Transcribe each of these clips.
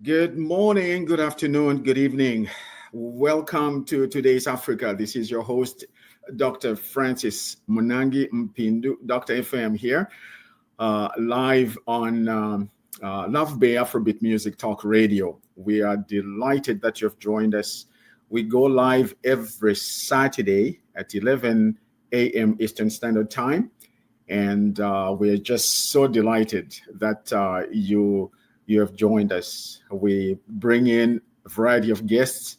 Good morning, good afternoon, good evening. Welcome to today's Africa. This is your host, Dr. Francis Munangi Mpindu, Dr. FM here, live on Love Bay Afrobeat Music Talk Radio. We are delighted that you've joined us. We go live every Saturday at 11 a.m. Eastern Standard Time. And we're just so delighted that you have joined us. We bring in a variety of guests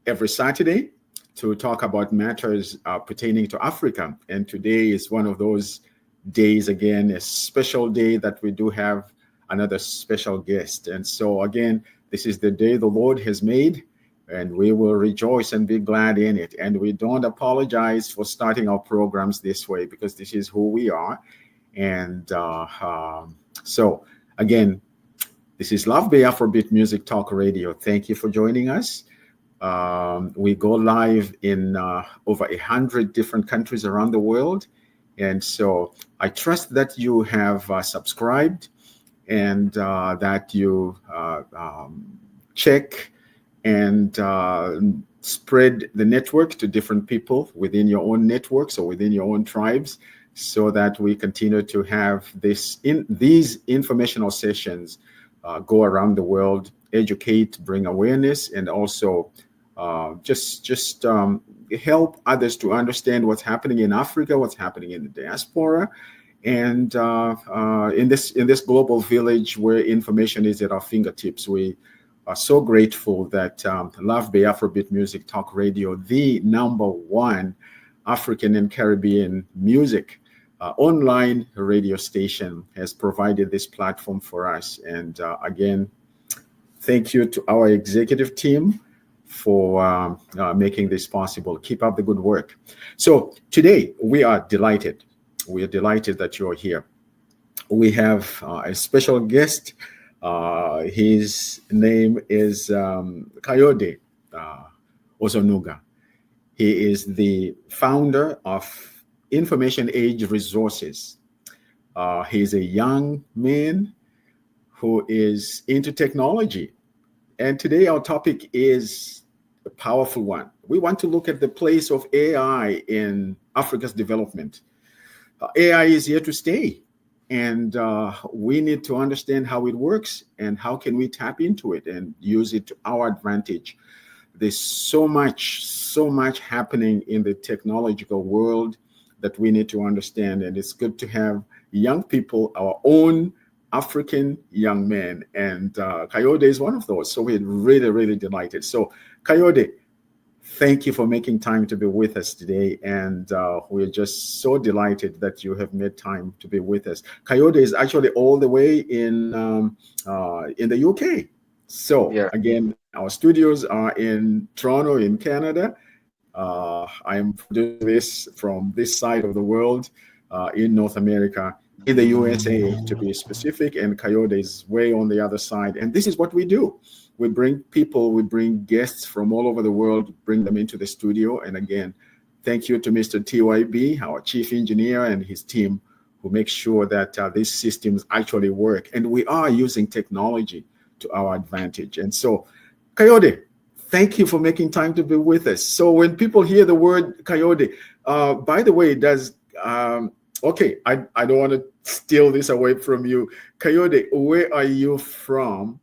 every Saturday to talk about matters pertaining to Africa. And today is one of those days, again, a special day that we do have another special guest. And so, again, this is the day the Lord has made, and we will rejoice and be glad in it. And we don't apologize for starting our programs this way because this is who we are. And so, again, this is Love Bay Afrobeat Music Talk Radio. Thank you for joining us. We go live in over 100 different countries around the world. And so I trust that you have subscribed and that you check and spread the network to different people within your own networks or within your own tribes, so that we continue to have these informational sessions go around the world, educate, bring awareness, and also just help others to understand what's happening in Africa, what's happening in the diaspora, and in this global village where information is at our fingertips. We are so grateful that Love Bay Afrobeat Music Talk Radio, the #1 African and Caribbean music online radio station, has provided this platform for us. And again, thank you to our executive team for making this possible. Keep up the good work. So today we are delighted. We are delighted that you're here. We have a special guest. His name is Kayode-Osonuga. He is the founder of Information Age Resources. He's a young man who is into technology. And today our topic is a powerful one. We want to look at the place of AI in Africa's development. AI is here to stay. And we need to understand how it works and how can we tap into it and use it to our advantage. There's so much happening in the technological world that we need to understand. And it's good to have young people, our own African young men. And Kayode is one of those. So we're really, really delighted. So Kayode, thank you for making time to be with us today. And we're just so delighted that you have made time to be with us. Kayode is actually all the way in the UK. So Yeah. again, our studios are in Toronto, in Canada. I'm doing this from this side of the world, in North America, in the USA to be specific, and Kayode is way on the other side. And this is what we do. We bring guests from all over the world, bring them into the studio. And again, thank you to Mr. TYB, our chief engineer, and his team, who make sure that these systems actually work. And we are using technology to our advantage. And so, Kayode, thank you for making time to be with us. So when people hear the word Kayode, by the way, okay, I don't want to steal this away from you. Kayode, where are you from?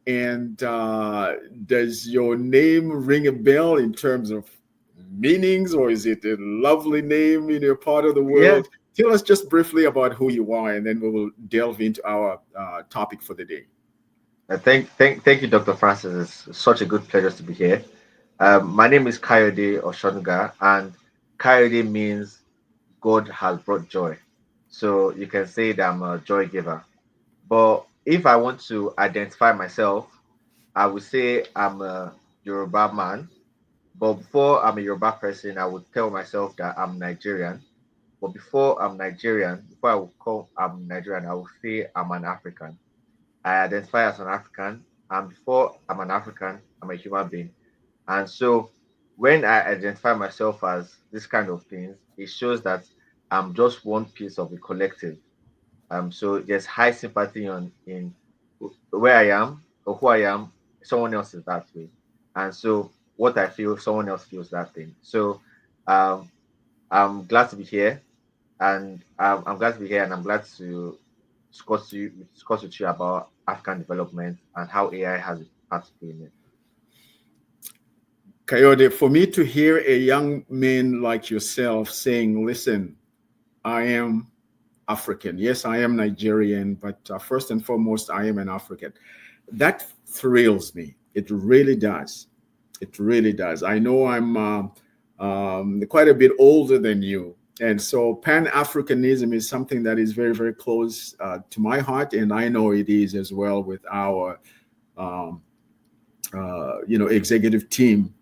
And does your name ring a bell in terms of meanings, or is it a lovely name in your part of the world? Tell us just briefly about who you are, and then we will delve into our topic for the day. Thank you, Dr. Francis. It's such a good pleasure to be here. My name is Kayode-Osonuga, and Kayode means God has brought joy. So you can say that I'm a joy giver. But if I want to identify myself, I would say I'm a Yoruba man. But before I'm a Yoruba person, I would tell myself that I'm Nigerian. But before I would call I'm Nigerian, I would say I'm an African. I identify as an African, and before I'm an African, I'm a human being. And so when I identify myself as this kind of things, it shows that I'm just one piece of a collective. So there's high sympathy on in where I am, or who I am, someone else is that way. And so what I feel, someone else feels that thing. So um, I'm glad to be here, and I'm glad to be here, and I'm glad to discuss with you about African development and how AI has a part to play in it. Kayode, for me to hear a young man like yourself saying, listen, I am African. Yes, I am Nigerian, but first and foremost, I am an African. That thrills me. It really does. It really does. I know I'm quite a bit older than you. And so Pan Africanism is something that is very, very close to my heart. And I know it is as well with our, um, executive team.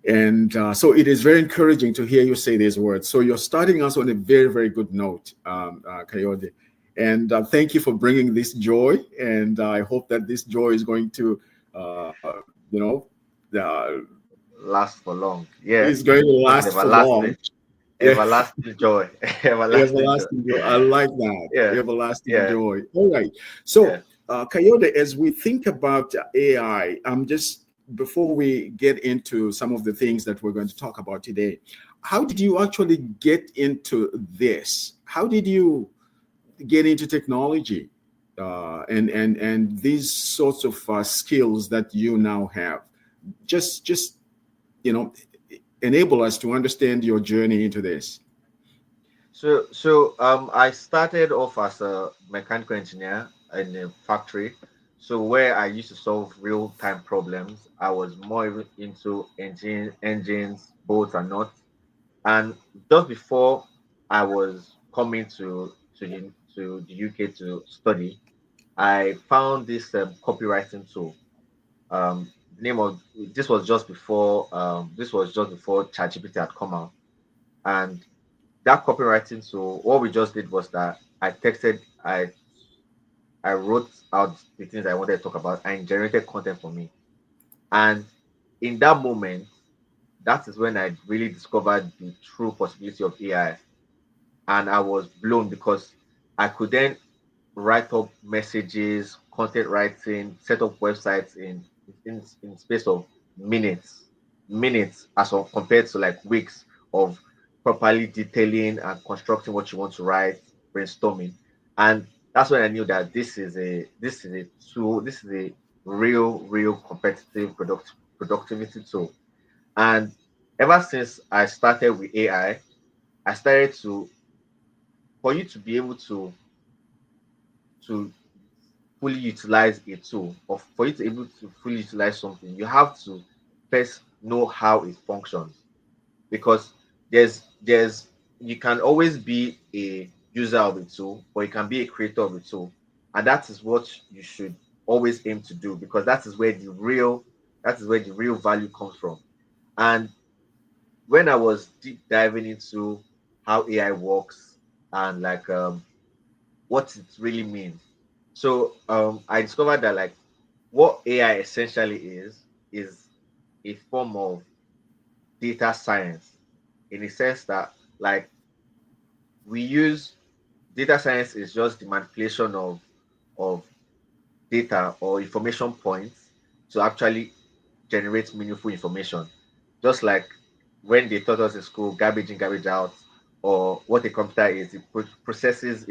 And so it is very encouraging to hear you say these words. So you're starting us on a very, very good note, Kayode. And thank you for bringing this joy. And I hope that this joy is going to, you know, uh, Last for long. Yeah. is going to It's an last for long. everlasting, Yeah, everlasting joy. Everlasting joy. everlasting joy. I like that. Yeah. Everlasting Yeah. joy. All right. Yeah. So, Kayode, as we think about AI, I'm just before we get into some of the things that we're going to talk about today, how did you actually get into this? How did you get into technology and these sorts of skills that you now have? Just you know, enable us to understand your journey into this. So I started off as a mechanical engineer in a factory. So where I used to solve real time problems, I was more into engines, bolts and nuts. And just before I was coming to the UK to study, I found this copywriting tool. The name of this was just before ChatGPT had come out, and that copywriting. So what we just did was that I wrote out the things I wanted to talk about and generated content for me. And in that moment, that is when I really discovered the true possibility of AI. And I was blown because I could then write up messages, content writing, set up websites in space of minutes compared to like weeks of properly detailing and constructing what you want to write, brainstorming. And that's when I knew that this is a tool, this is a real competitive productivity tool. And ever since I started with AI, I started to for you to be able to fully utilize a tool, or for you to able to fully utilize something, you have to first know how it functions. Because there's you can always be a user of a tool, or you can be a creator of a tool, and that is what you should always aim to do, because that is where the real value comes from. And when I was deep diving into how AI works and like what it really means. So I discovered that like what AI essentially is a form of data science, in the sense that like we use data science is just the manipulation of data or information points to actually generate meaningful information. Just like when they taught us in school, garbage in, garbage out, or what a computer is, it processes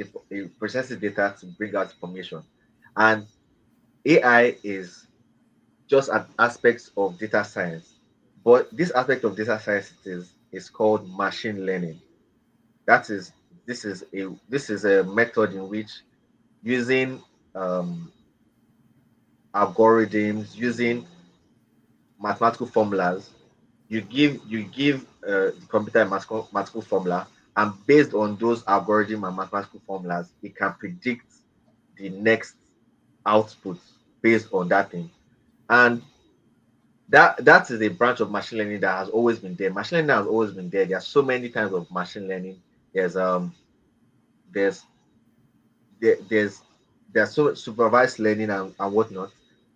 data to bring out information. And AI is just an aspect of data science. But this aspect of data science is called machine learning. That is this is a method in which using um, algorithms, using mathematical formulas, you give the computer a mathematical formula, and based on those algorithm and mathematical formulas, it can predict the next output based on that thing. And that is a branch of machine learning that has always been there. Machine learning has always been there. There are so many types of machine learning. There's there's there's so supervised learning and whatnot.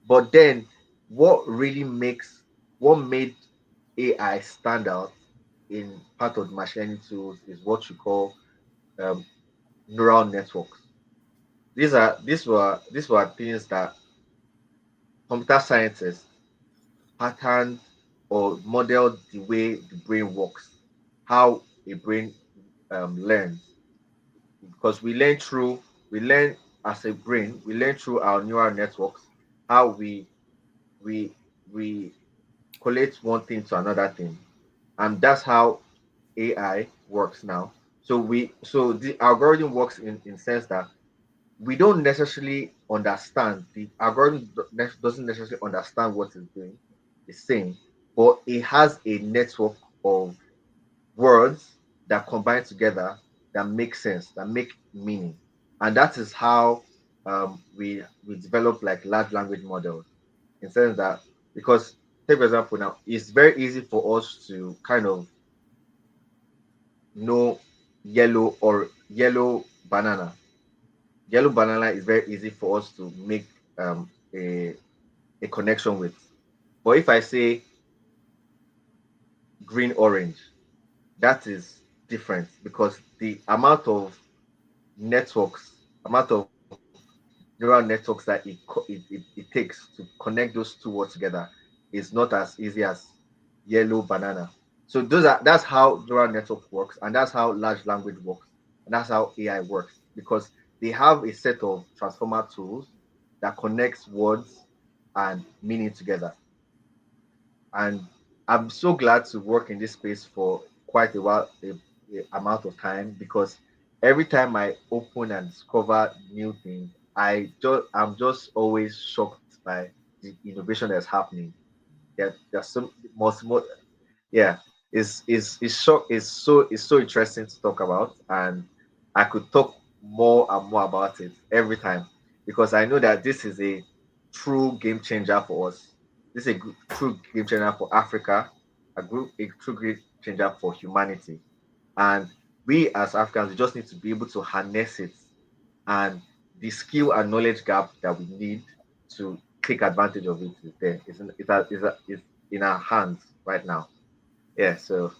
But then what made AI stand out in part of the machine learning tools is what you call um, neural networks. These were things that computer scientists pattern or model the way the brain works, how a brain learns, because we learn as a brain, we learn through our neural networks how we we collate one thing to another thing, and that's how AI works now. So the algorithm works in sense that we don't necessarily understand the algorithm doesn't necessarily understand what it's doing, it's saying, but it has a network of words that combine together that make sense, that make meaning, and that is how we develop like large language models in sense that, because take for example now, it's very easy for us to kind of know yellow banana. Yellow banana is very easy for us to make um, a, a connection with. But if I say green orange, that is different because the amount of neural networks that it takes to connect those two words together is not as easy as yellow banana. So that's how neural network works, and that's how large language works, and that's how AI works, because they have a set of transformer tools that connects words and meaning together. And I'm so glad to work in this space for quite a amount of time, because every time I open and discover new things, I'm just always shocked by the innovation that's happening. There's so more, yeah, it's so interesting to talk about, and I could talk more and more about it every time, because I know that this is a true game changer for us. This is a true game changer for Africa, a true game changer for humanity, and we as Africans, we just need to be able to harness it, and the skill and knowledge gap that we need to take advantage of it is there. It's in our hands right now. Yeah, so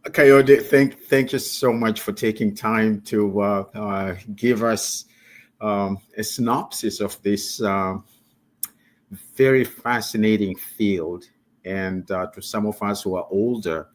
Kayode, thank you so much for taking time to give us a synopsis of this very fascinating field. And to some of us who are older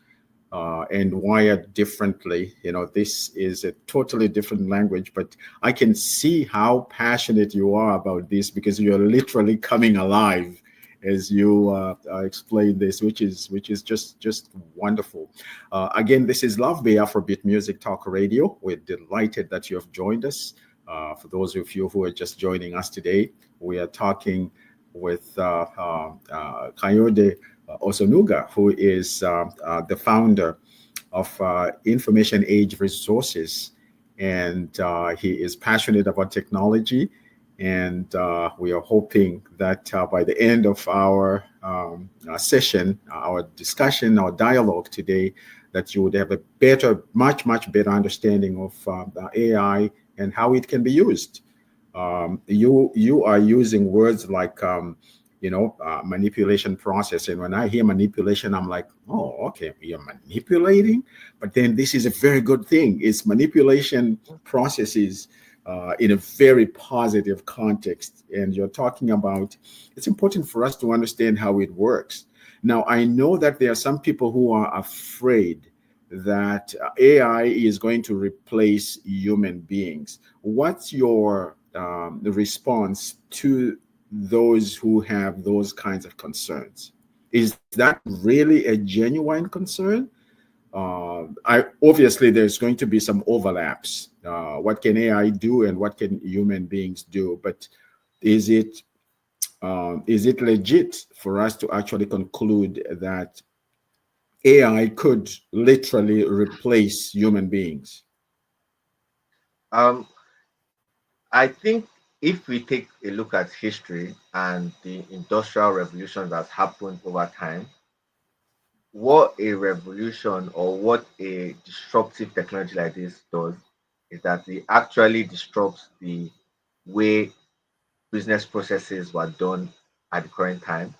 and wired differently, this is a totally different language, but I can see how passionate you are about this because you're literally coming alive as you explain this, which is just wonderful. Again, this is Love Bay Afrobeat Music Talk Radio. We're delighted that you have joined us. For those of you who are just joining us today, we are talking with Kayode-Osonuga, who is the founder of Information Age Resources. And he is passionate about technology. And we are hoping that by the end of our session, our discussion, our dialogue today, that you would have a much better understanding of AI and how it can be used. You are using words like manipulation process, and when I hear manipulation, I'm like, oh, okay, you're manipulating, but then this is a very good thing. It's manipulation processes in a very positive context, and you're talking about. It's important for us to understand how it works. Now, I know that there are some people who are afraid that AI is going to replace human beings. What's your response to those who have those kinds of concerns? Is that really a genuine concern? I obviously there's going to be some overlaps. What can AI do and what can human beings do? But is it legit for us to actually conclude that AI could literally replace human beings? um, I think if we take a look at history and the industrial revolution that's happened over time, what a revolution or what a disruptive technology like this does is that it actually disrupts the way business processes were done at the current time.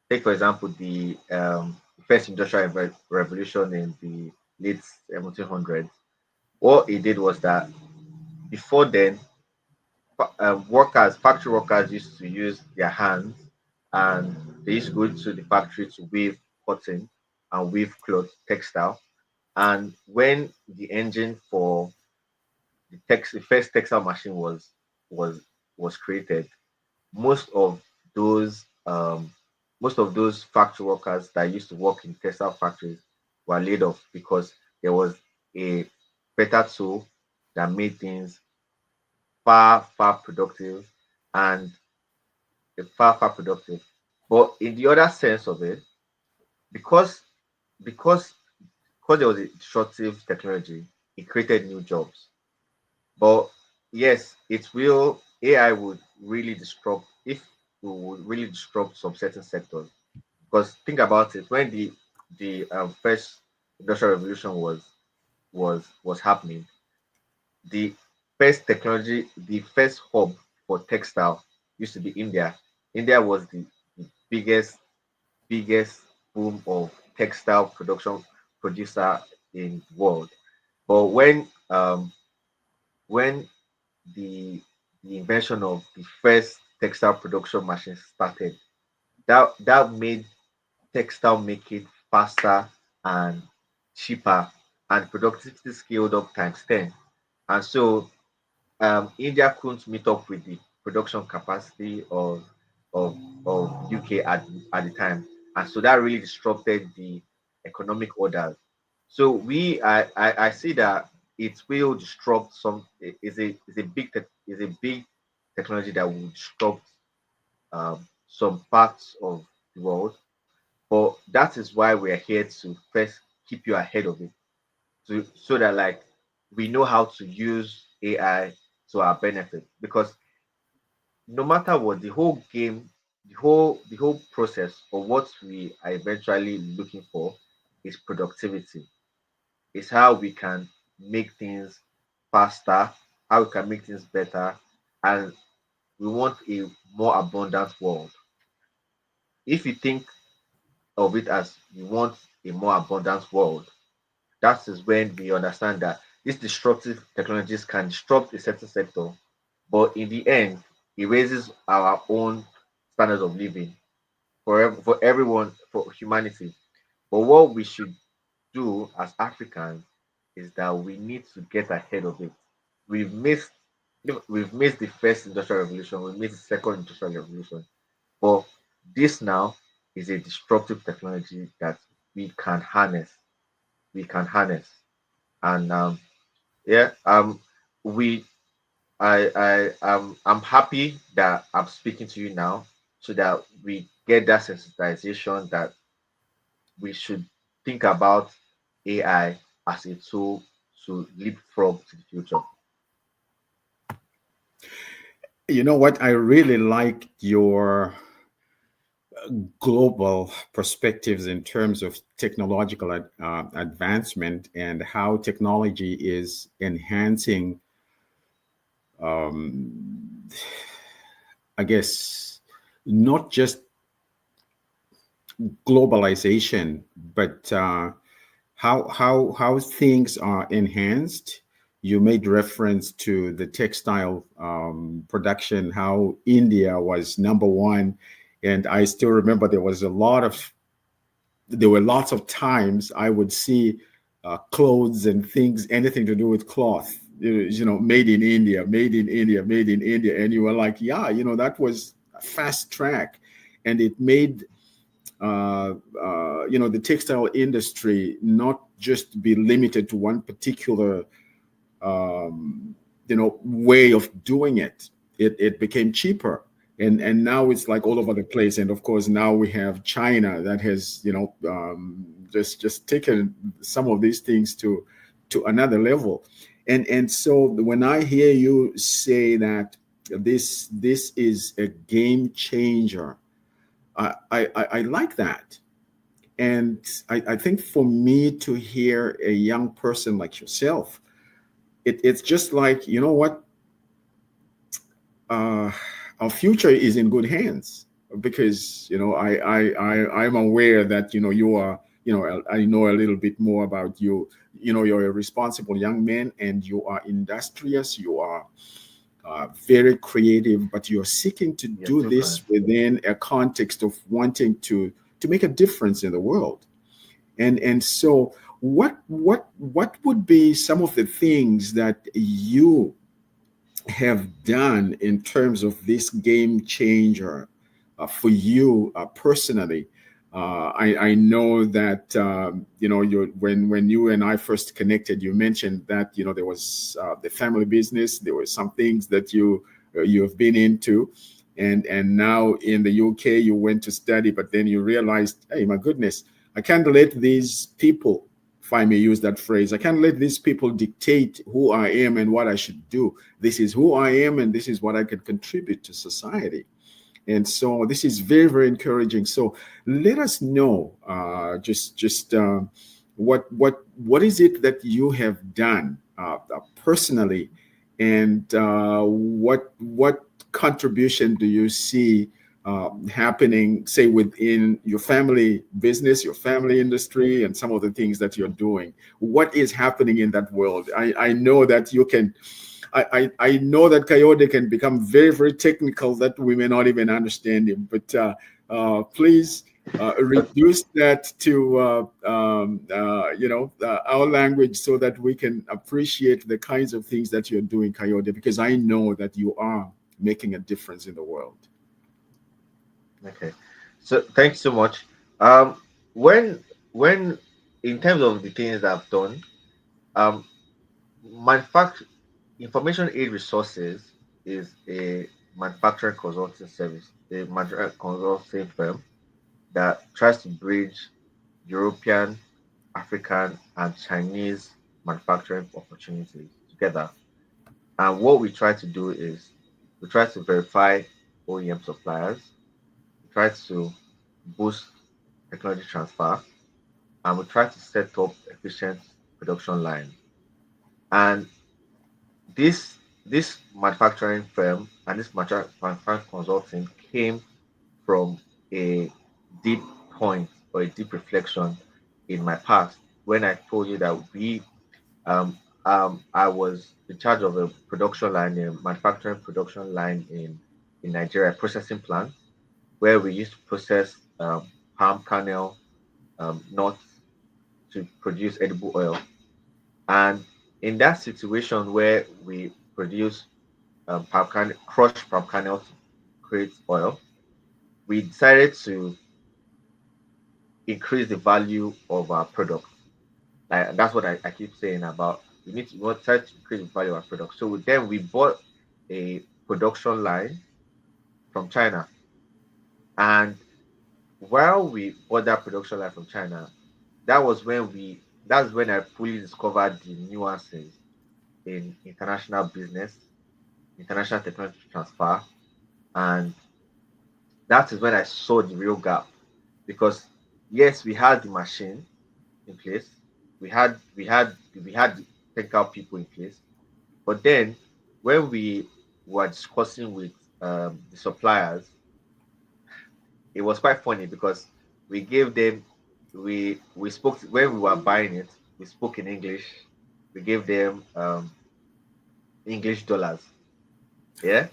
Take, for example, the first industrial revolution in the late 1700s. What it did was that before then, factory workers used to use their hands, and they used to go to the factory to weave cotton and weave cloth, textile. And when the engine for the first textile machine was was created, most of those um, most of those factory workers that used to work in textile factories were laid off because there was a better tool that made things far productive and far productive. But in the other sense of it, because because because there was a disruptive technology, it created new jobs. But yes, it will AI would really disrupt if it would really disrupt some certain sectors. Because think about it, when the first industrial revolution was happening, the the first hub for textile used to be India. India was the biggest boom of textile production producer in the world. But when the the invention of the first textile production machine started, that made textile making faster and cheaper, and productivity scaled up times 10. And so India couldn't meet up with the production capacity of of UK at the time, and so that really disrupted the economic order. So I see that it will disrupt some is a big technology that will disrupt some parts of the world. But that is why we are here to first keep you ahead of it, so that like we know how to use AI to our benefit. Because no matter what, the whole game, the whole process of what we are eventually looking for is productivity. It's how we can make things faster, how we can make things better, and we want a more abundant world. If you think of it as you want a more abundant world, that is when we understand that these disruptive technologies can disrupt a certain sector, but in the end, it raises our own standards of living for everyone, for humanity. But what we should do as Africans is that we need to get ahead of it. We've missed we've missed the first industrial revolution, we missed the second industrial revolution. But this now is a disruptive technology that we can harness. We can harness. And yeah, we I'm happy that I'm speaking to you now so that we get that sensitization that we should think about AI as a tool to leapfrog to the future. You know what? I really like your global perspectives in terms of technological advancement and how technology is enhancing, I guess, not just globalization, but how things are enhanced. You made reference to the textile production, how India was number one, and I still remember there were lots of times I would see clothes and things, anything to do with cloth, made in India, made in India, made in India, and you were like, yeah, that was a fast track, and it made the textile industry not just be limited to one particular way of doing it. It became cheaper, and now it's like all over the place. And of course, now we have China that has just taken some of these things to another level. And so when I hear you say that this is a game changer, I like that. And I think for me to hear a young person like yourself, it's just like, you know what, our future is in good hands, because I'm aware that you are, I know a little bit more about you. You're a responsible young man, and you are industrious. You are very creative, but you're seeking to Yes, do totally. this within a context of wanting to make a difference in the world. And so what would be some of the things that you have done in terms of this game changer for you personally? I know that you when you and I first connected, you mentioned that there was the family business. There were some things that you have been into, and now in the UK you went to study, but then you realized, hey, my goodness, I can't let these people, if I may use that phrase, I can't let these people dictate who I am and what I should do. This is who I am, and this is what I can contribute to society. And so this is very, very encouraging. So let us know, just what is it that you have done personally, and what contribution do you see happening, say, within your family business, your family industry, and some of the things that you're doing? What is happening in that world? I know that you can. I know that Kayode can become very, very technical that we may not even understand him. But please reduce that to our language so that we can appreciate the kinds of things that you're doing, Kayode, because I know that you are making a difference in the world. Okay. So thanks so much. Um, when in terms of the things I've done, um, manufact information aid resources is a manufacturing consulting service, a manufacturing consulting firm that tries to bridge European, African, and Chinese manufacturing opportunities together. And what we try to do is we try to verify OEM suppliers, we try to boost technology transfer, and we try to set up efficient production line. And this manufacturing firm and this manufacturing consulting came from a deep point or a deep reflection in my past when I told you that um I was in charge of a production line, a manufacturing production line in Nigeria, processing plant where we used to process palm kernel nuts to produce edible oil. And in that situation where we produce crushed palm kernel to create oil, we decided to increase the value of our product. Like, that's what I keep saying about we want to try to increase the value of our product. So then we bought a production line from China. And while we bought that production line from China, that's when I fully discovered the nuances in international business, international technology transfer, and that is when I saw the real gap. Because yes, we had the machine in place, we had the technical people in place, but then when we were discussing with the suppliers, it was quite funny because we gave them we spoke when we were buying it, we spoke in English, we gave them English dollars, yeah.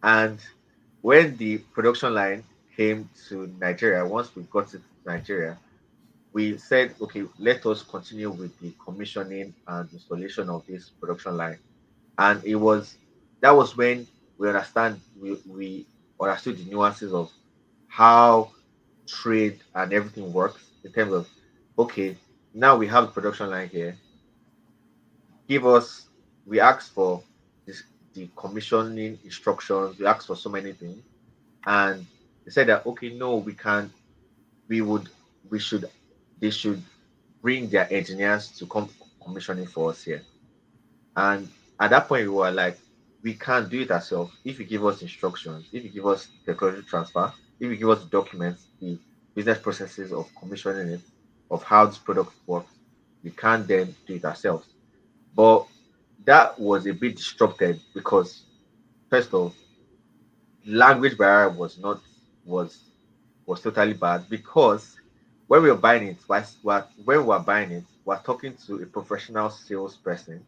And when the production line came to Nigeria, once we got it to Nigeria, we said, okay, let us continue with the commissioning and installation of this production line. And that was when we understood the nuances of how trade and everything works in terms of, okay, now we have the production line here. Give us We asked for this the commissioning instructions, we asked for so many things, and they said that, okay, no, we can we would we should they should bring their engineers to come commissioning for us here. And at that point, we were like, we can't do it ourselves. If you give us instructions, if you give us technology transfer, if you give us the documents, the business processes of commissioning it, of how this product works, we can't then do it ourselves. But that was a bit disrupted because, first of all, language barrier was was totally bad because when we were buying it, when we were buying it, we're talking to a professional salesperson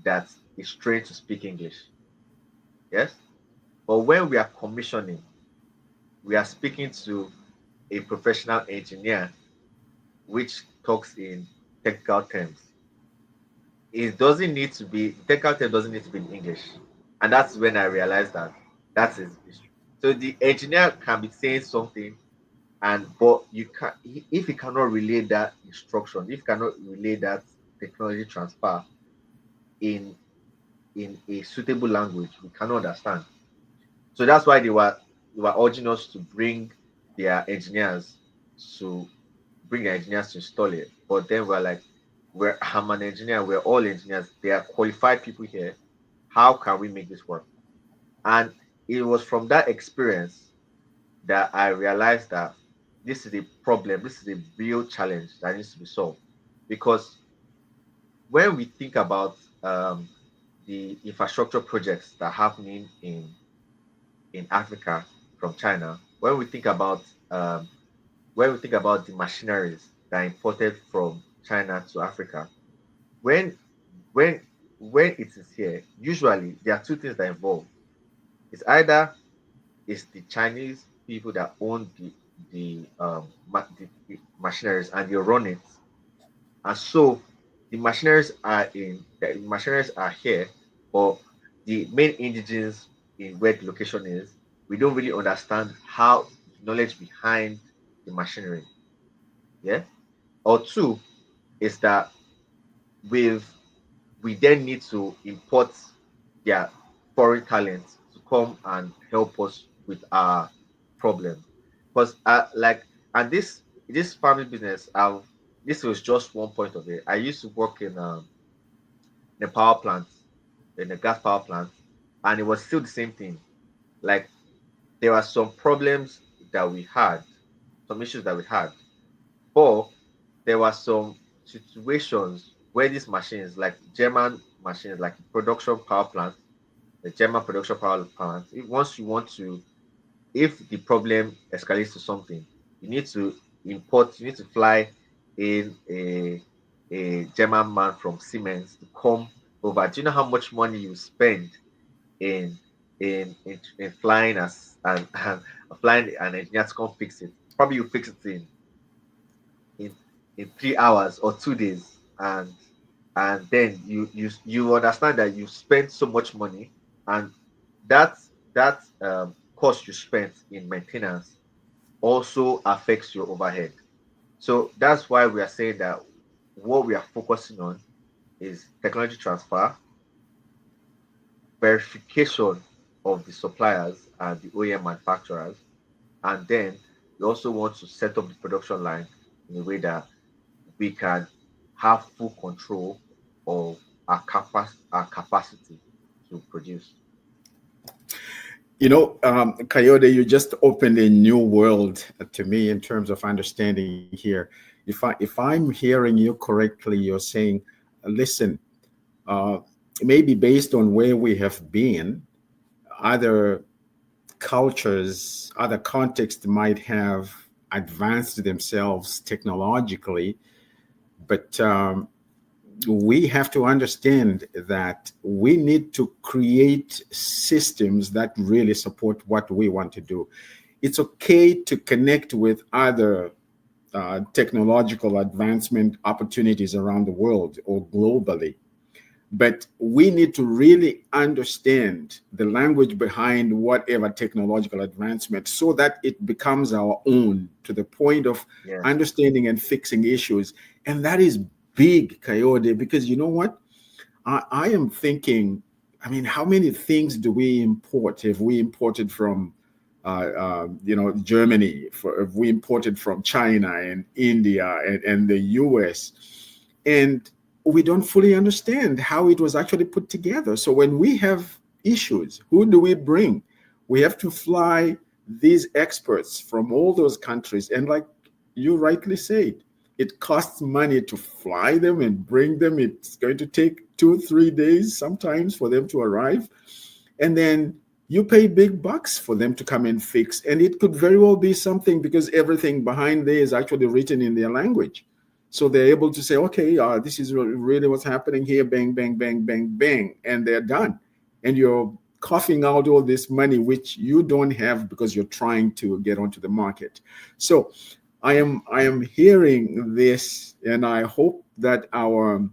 that is trained to speak English. Yes. But when we are commissioning, we are speaking to a professional engineer which talks in technical terms. It doesn't need to be technical term doesn't need to be in English. And that's when I realized that that's his issue. So the engineer can be saying something, and but you can, if he cannot relay that instruction, if he cannot relay that technology transfer in a suitable language, we cannot understand. So that's why they were urging us to their engineers to bring their engineers to install it. But then we're like, I'm an engineer, we're all engineers, they are qualified people here. How can we make this work? And it was from that experience that I realized that this is a problem, this is a real challenge that needs to be solved. Because when we think about the infrastructure projects that are happening in Africa from China, um, when we think about the machineries that are imported from China to Africa, when when when it is here, usually there are two things that involve. It's either it's the Chinese people that own the machineries and they run it, and so the machineries are here, but the main indigens in where the location is, we don't really understand how the knowledge behind the machinery. Yeah. Or two is that we've we then need to import their foreign talents to come and help us with our problem. Because and this family business, this was just one point of it. I used to work in a power plant, in a gas power plant, and it was still the same thing. Like there were some problems that we had, some issues that we had, but there were some situations where these machines, like German machines, like production power plant, the German production power plant, once you want to, if the problem escalates to something, you need to fly in a German man from Siemens to come over. Do you know how much money you spend in in flying and flying an engineer to come fix it? Probably you fix it in in 3 hours or 2 days, and then you understand that you spent so much money, and that cost you spent in maintenance also affects your overhead. So that's why we are saying that what we are focusing on is technology transfer, verification of the suppliers and the OEM manufacturers, and then we also want to set up the production line in a way that we can have full control of our capacity to produce. Kayode, you just opened a new world to me in terms of understanding here. If I'm hearing you correctly, you're saying, listen, uh, maybe based on where we have been, other cultures, other contexts might have advanced themselves technologically, but we have to understand that we need to create systems that really support what we want to do. It's okay to connect with other technological advancement opportunities around the world or globally, but we need to really understand the language behind whatever technological advancement so that it becomes our own to the point of Yeah. understanding and fixing issues. And that is big, Coyote, because you know what? I am thinking, I mean, how many things do we import? If we imported from, Germany, if we imported from China and India and the US, and we don't fully understand how it was actually put together. So when we have issues, who do we bring? We have to fly these experts from all those countries. And like you rightly said, it costs money to fly them and bring them. It's going to take 2 3 days sometimes for them to arrive. And then you pay big bucks for them to come and fix. And it could very well be something because everything behind there is actually written in their language. So they're able to say, okay, this is really what's happening here, bang, bang, bang, bang, bang, and they're done. And your coughing out all this money which you don't have because you're trying to get onto the market. So I am hearing this, and I hope that our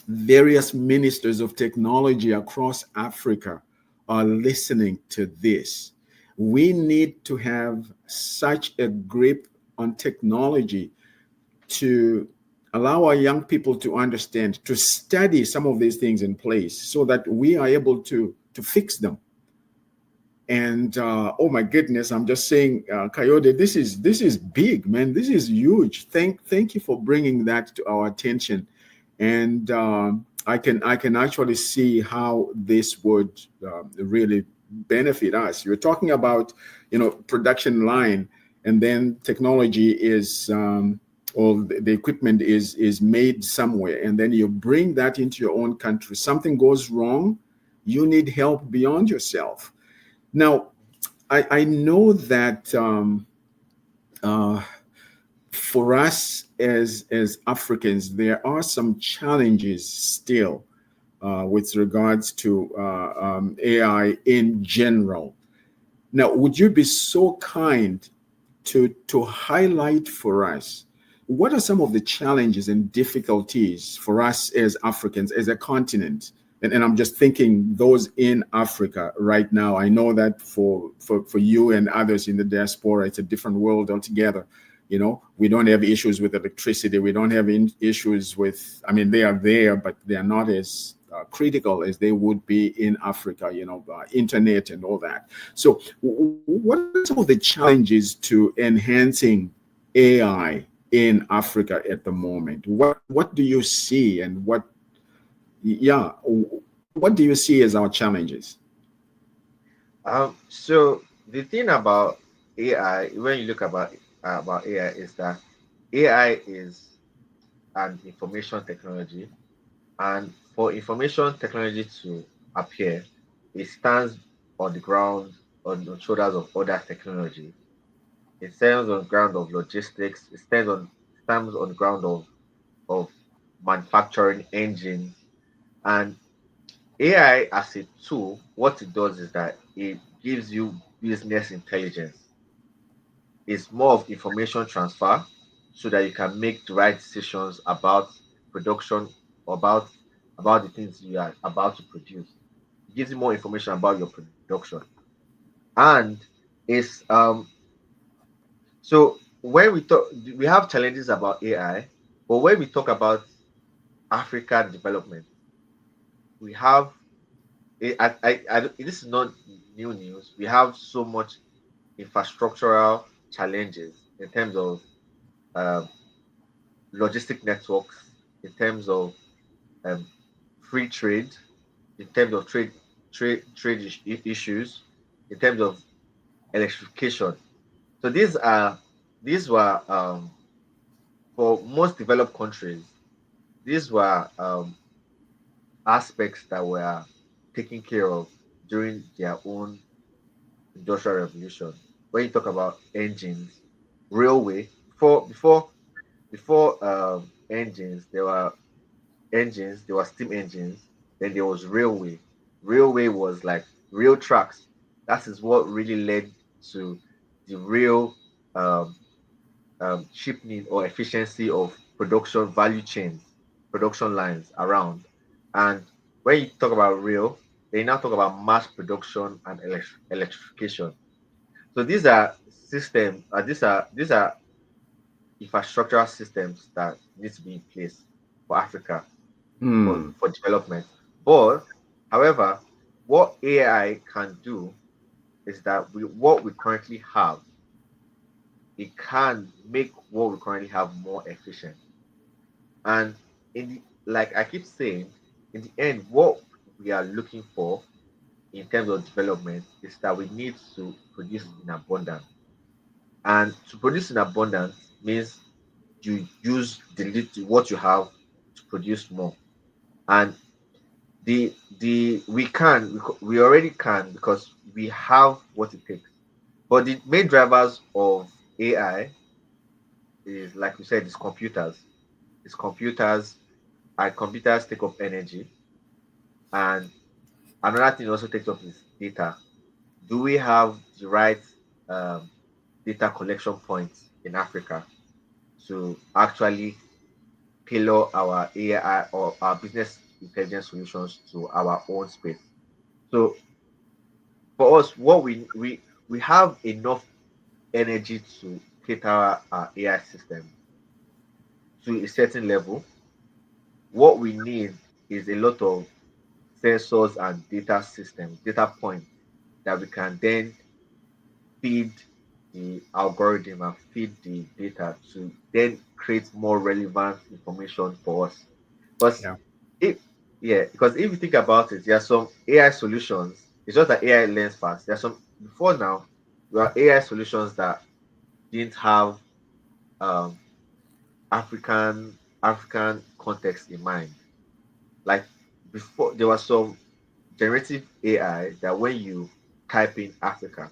various ministers of technology across Africa are listening to this. We need to have such a grip on technology to allow our young people to understand, to study some of these things in place so that we are able to fix them. And oh my goodness, I'm just saying, Kayode, this is big, man. This is huge. Thank you for bringing that to our attention. And I can actually see how this would really benefit us. You're talking about, production line, and then technology is or the equipment is made somewhere, and then you bring that into your own country. Something goes wrong, you need help beyond yourself. Now, I know that uh, for us as Africans, there are some challenges still with regards to AI in general. Now, would you be so kind to highlight for us what are some of the challenges and difficulties for us as Africans, as a continent? And I'm just thinking those in Africa right now. I know that for you and others in the diaspora, it's a different world altogether. We don't have issues with electricity. We don't have issues with, I mean, they are there, but they are not as critical as they would be in Africa, internet and all that. So what are some of the challenges to enhancing AI in Africa at the moment? What do you see, and what do you see as our challenges? So the thing about AI, when you look about AI, is that AI is an information technology, and for information technology to appear, it stands on the ground, on the shoulders of other technology. It stands on the ground of logistics. It stands on the ground of manufacturing engines. And AI as a tool, what it does is that it gives you business intelligence. It's more of information transfer so that you can make the right decisions about production, about about the things you are about to produce. It gives you more information about your production. And it's so when we talk, we have challenges about AI, but when we talk about African development, we have this is not new news. We have so much infrastructural challenges in terms of um, logistic networks, in terms of um, free trade, in terms of issues, in terms of electrification. So these were for most developed countries. These were aspects that were taken care of during their own industrial revolution. When you talk about engines, railway, before engines, there were steam engines, then there was railway. Railway was like rail tracks. That is what really led to the real um, cheapening or efficiency of production value chains, production lines around. And when you talk about rail, they now talk about mass production and electrification. So these are infrastructural systems that need to be in place for Africa Hmm. for development. But however, what AI can do is that what we currently have, it can make what we currently have more efficient. And like I keep saying, in the end, what we are looking for in terms of development is that we need to produce in abundance. And to produce in abundance means you use what you have to produce more. And the we already can because we have what it takes. But the main drivers of AI is, like we said, is computers. It's computers, and computers take up energy. And another thing also takes up is data? Do we have the right um, data collection points in Africa to actually tailor our AI or our business intelligence solutions to our own space? So for us, what we have enough energy to cater our AI system to a certain level. What we need is a lot of sensors and data systems, data points that we can then feed the algorithm and feed the data to then create more relevant information for us. Because Yeah. if because if you think about it, there are some AI solutions. It's just that AI learns fast. There's some before now, there are AI solutions that didn't have um, African context in mind. Like before, there was some generative AI that when you type in Africa,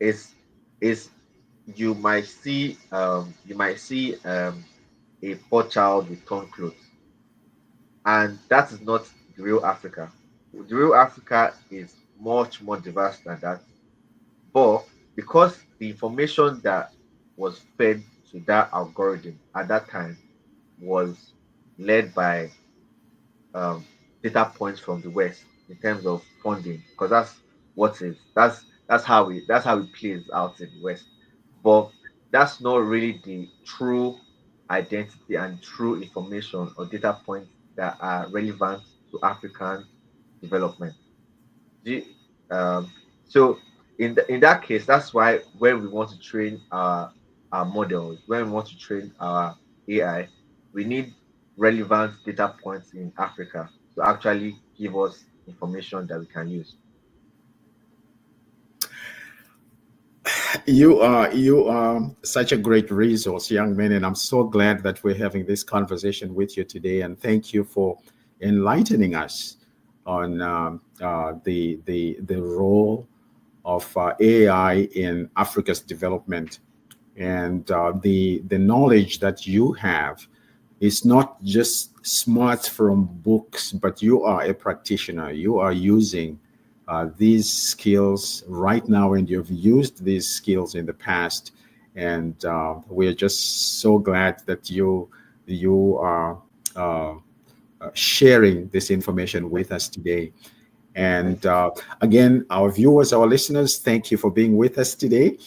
is is you might see a poor child with torn clothes, and that is not the real Africa. The real Africa is much more diverse than that. But because the information that was fed to that algorithm at that time was led by um, data points from the West in terms of funding, because that's how it plays out in the West. But that's not really the true identity and true information or data points that are relevant to African development. Do you- um, so in that case, that's why when we want to train our models, when we want to train our AI, we need relevant data points in Africa to actually give us information that we can use. You are such a great resource, young man, and I'm so glad that we're having this conversation with you today. And thank you for enlightening us on the role of AI in Africa's development, and the knowledge that you have is not just smart from books, but you are a practitioner. You are using these skills right now, and you've used these skills in the past. And we're just so glad that you are sharing this information with us today. Thank And you. again, our viewers, our listeners, thank you for being with us today.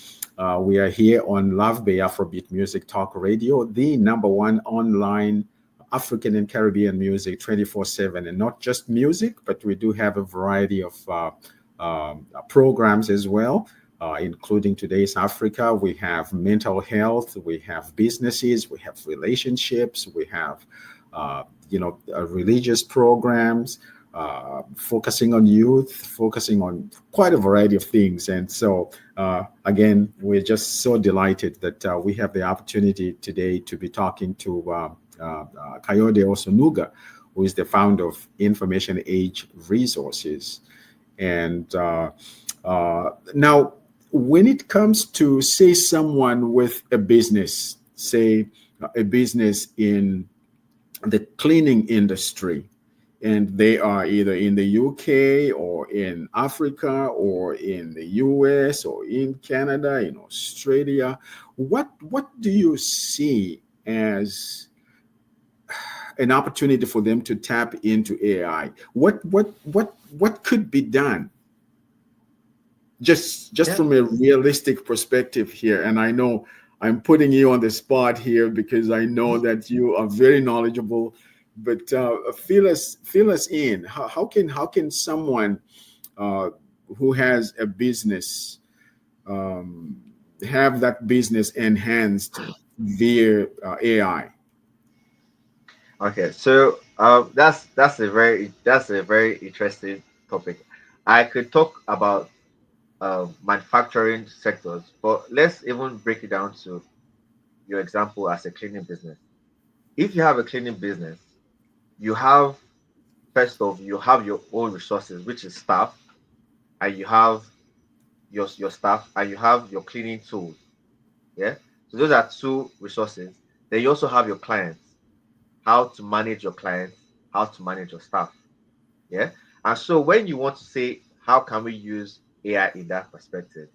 We are here on Love Bay Afrobeat Music Talk Radio, the number one online African and Caribbean music 24/7. And not just music, but we do have a variety of programs as well, including Today's Africa. We have mental health, we have businesses, we have relationships, we have, religious programs, focusing on youth, focusing on quite a variety of things. And so, again, we're just so delighted that we have the opportunity today to be talking to Kayode-Osonuga, who is the founder of Information Age Resources. And now, when it comes to, say, someone with a business, say a business in the cleaning industry, and they are either in the UK or in Africa or in the US or in Canada, in Australia, what do you see as an opportunity for them to tap into AI? What could be done, just Yeah. from a realistic perspective here? And I know I'm putting you on the spot here because I know that you are very knowledgeable, but fill us in. How can someone uh, who has a business um, have that business enhanced via AI? Okay. So that's a very interesting topic. I could talk about manufacturing sectors, but let's even break it down to your example as a cleaning business. If you have a cleaning business, you have first off you have your own resources, which is staff, and you have your staff, and you have your cleaning tools. Yeah. So those are two resources. Then you also have your clients, how to manage your clients, how to manage your staff. Yeah. And so when you want to say how can we use AI in that perspective?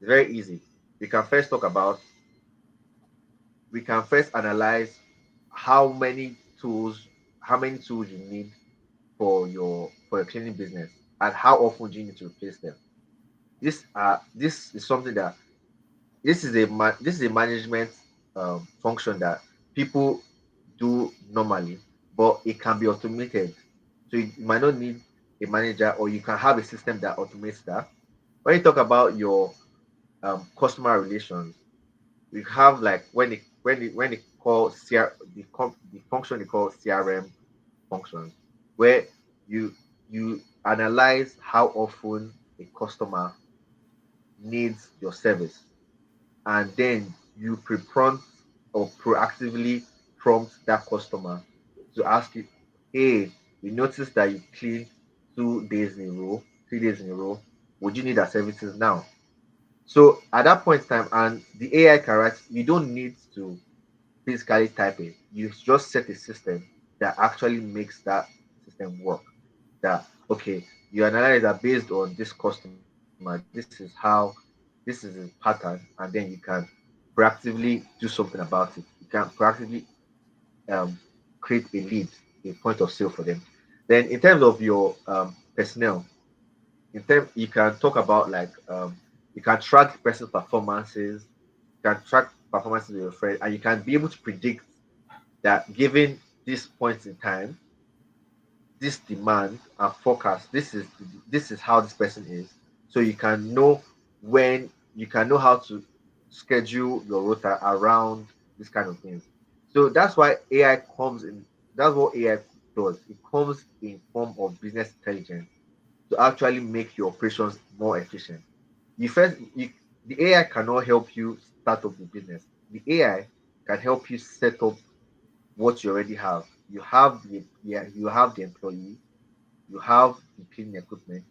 It's very easy. We can first talk about, we can first analyze how many tools, how many tools you need for your cleaning business, and how often do you need to replace them. This is something that, this is a management function that people do normally, but it can be automated. So you might not need a manager, or you can have a system that automates that. When you talk about your customer relations, we have like when they call the function they call CRM functions, where you you analyze how often a customer needs your service, and then you pre-prompt or proactively prompt that customer to ask you, hey, we noticed that you cleaned 2 days in a row, 3 days in a row. Would you need our services now? So at that point in time, and the AI can write, you don't need to physically type it. You just set a system that actually makes that system work. That, okay, you analyze that based on this customer, this is his pattern, and then you can proactively do something about it. You can proactively um, create a lead, a point of sale for them. Then in terms of your personnel, you can talk about like you can track person's performances, you can track performances of your friend, and you can be able to predict that given this point in time, this demand and forecast, this is how this person is. So you can know when, you can know how to schedule your rota around this kind of things. So that's why AI comes in. That's what AI does. It comes in form of business intelligence to actually make your operations more efficient. The AI cannot help you start up the business. The AI can help you set up what you already have. You have the employee, you have the cleaning equipment,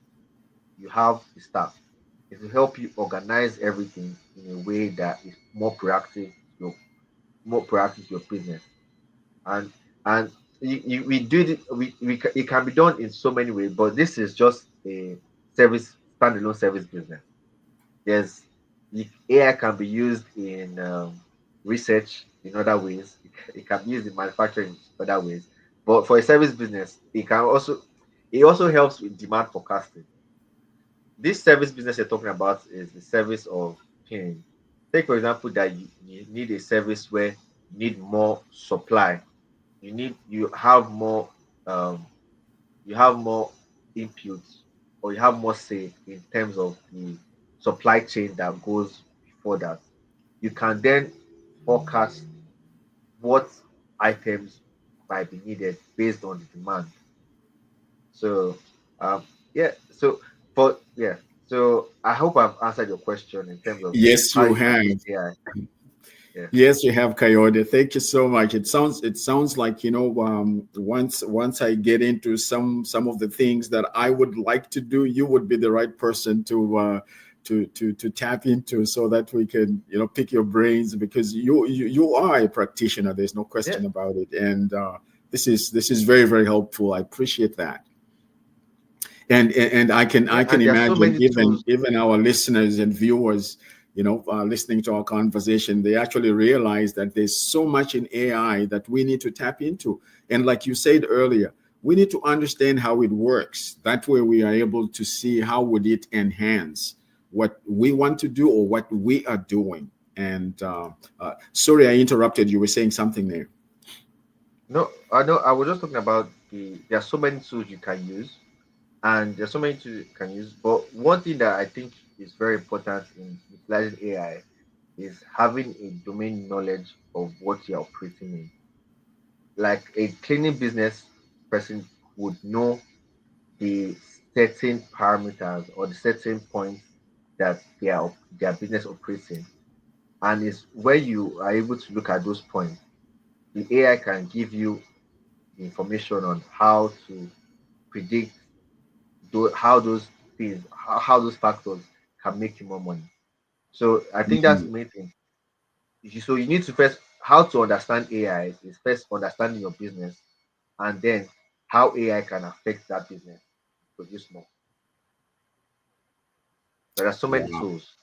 you have the staff. It will help you organize everything in a way that is your more proactive to your business. And and we do it, it can be done in so many ways, but this is just a service standalone service business. There's AI can be used in research in other ways. It can be used in manufacturing in other ways. But for a service business, it also helps with demand forecasting. This service business you're talking about is the service of cleaning. Take for example that you need a service where you need more supply. You um have more inputs, or you have more say in terms of the supply chain that goes before that. You can then forecast what items might be needed based on the demand. So, um, yeah. So, for yeah. So, I hope I've answered your question in terms of Yes, how you you can have. use AI. Yeah. Yes, you have, Kayode. Thank you so much. It sounds like, once I get into some of the things that I would like to do, you would be the right person to tap into, so that we can, pick your brains, because you are a practitioner. There's no Yeah. question about it, and this is very, very helpful. I appreciate that. And I can Yeah. And there are so imagine, many even tools. our listeners and viewers, listening to our conversation, they actually realize that there's so much in AI that we need to tap into. And like you said earlier, we need to understand how it works. That way we are able to see how would it enhance what we want to do, or what we are doing. And sorry, I interrupted. You were saying something there. No, I know. I was just talking about there are so many tools you can use, and there's so many tools you can use. But one thing that I think is very important in utilizing AI is having a domain knowledge of what you're operating in. Like a cleaning business person would know the certain parameters or the certain points that their business operates in, and it's where you are able to look at those points. The AI can give you the information on how to predict how those things, how those factors can make you more money. So I think that's the Mhm. main thing. So you need to first, how to understand AI is first understanding your business, and then how AI can affect that business to produce more. There are so many Yeah. tools.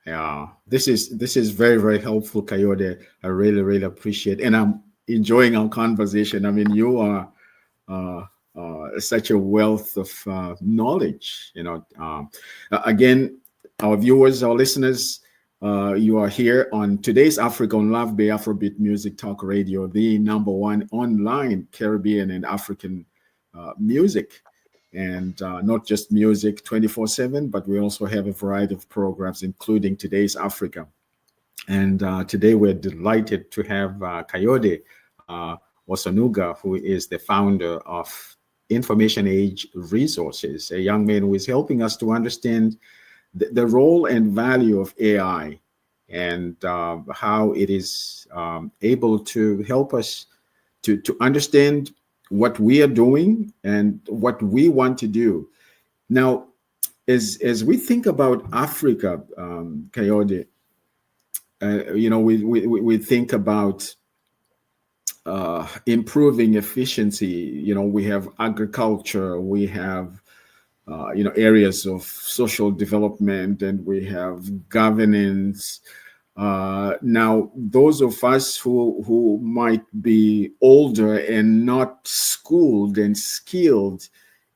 Yeah, this is very, very helpful, Kayode. I really, really appreciate, and I'm enjoying our conversation. I mean, you are uh, such a wealth of knowledge. Again, our viewers, our listeners, you are here on today's Africa on Love Bay Afrobeat Music Talk Radio, the number one online Caribbean and African music. And not just music 24/7, but we also have a variety of programs, including today's Africa. And today we're delighted to have Kayode Osonuga, who is the founder of Information Age Resources, a young man who is helping us to understand the role and value of AI and how it is able to help us to understand what we are doing and what we want to do. Now, as we think about Africa, Kayode, we think about improving efficiency. We have agriculture, we have areas of social development, and we have governance. Now, those of us who might be older and not schooled and skilled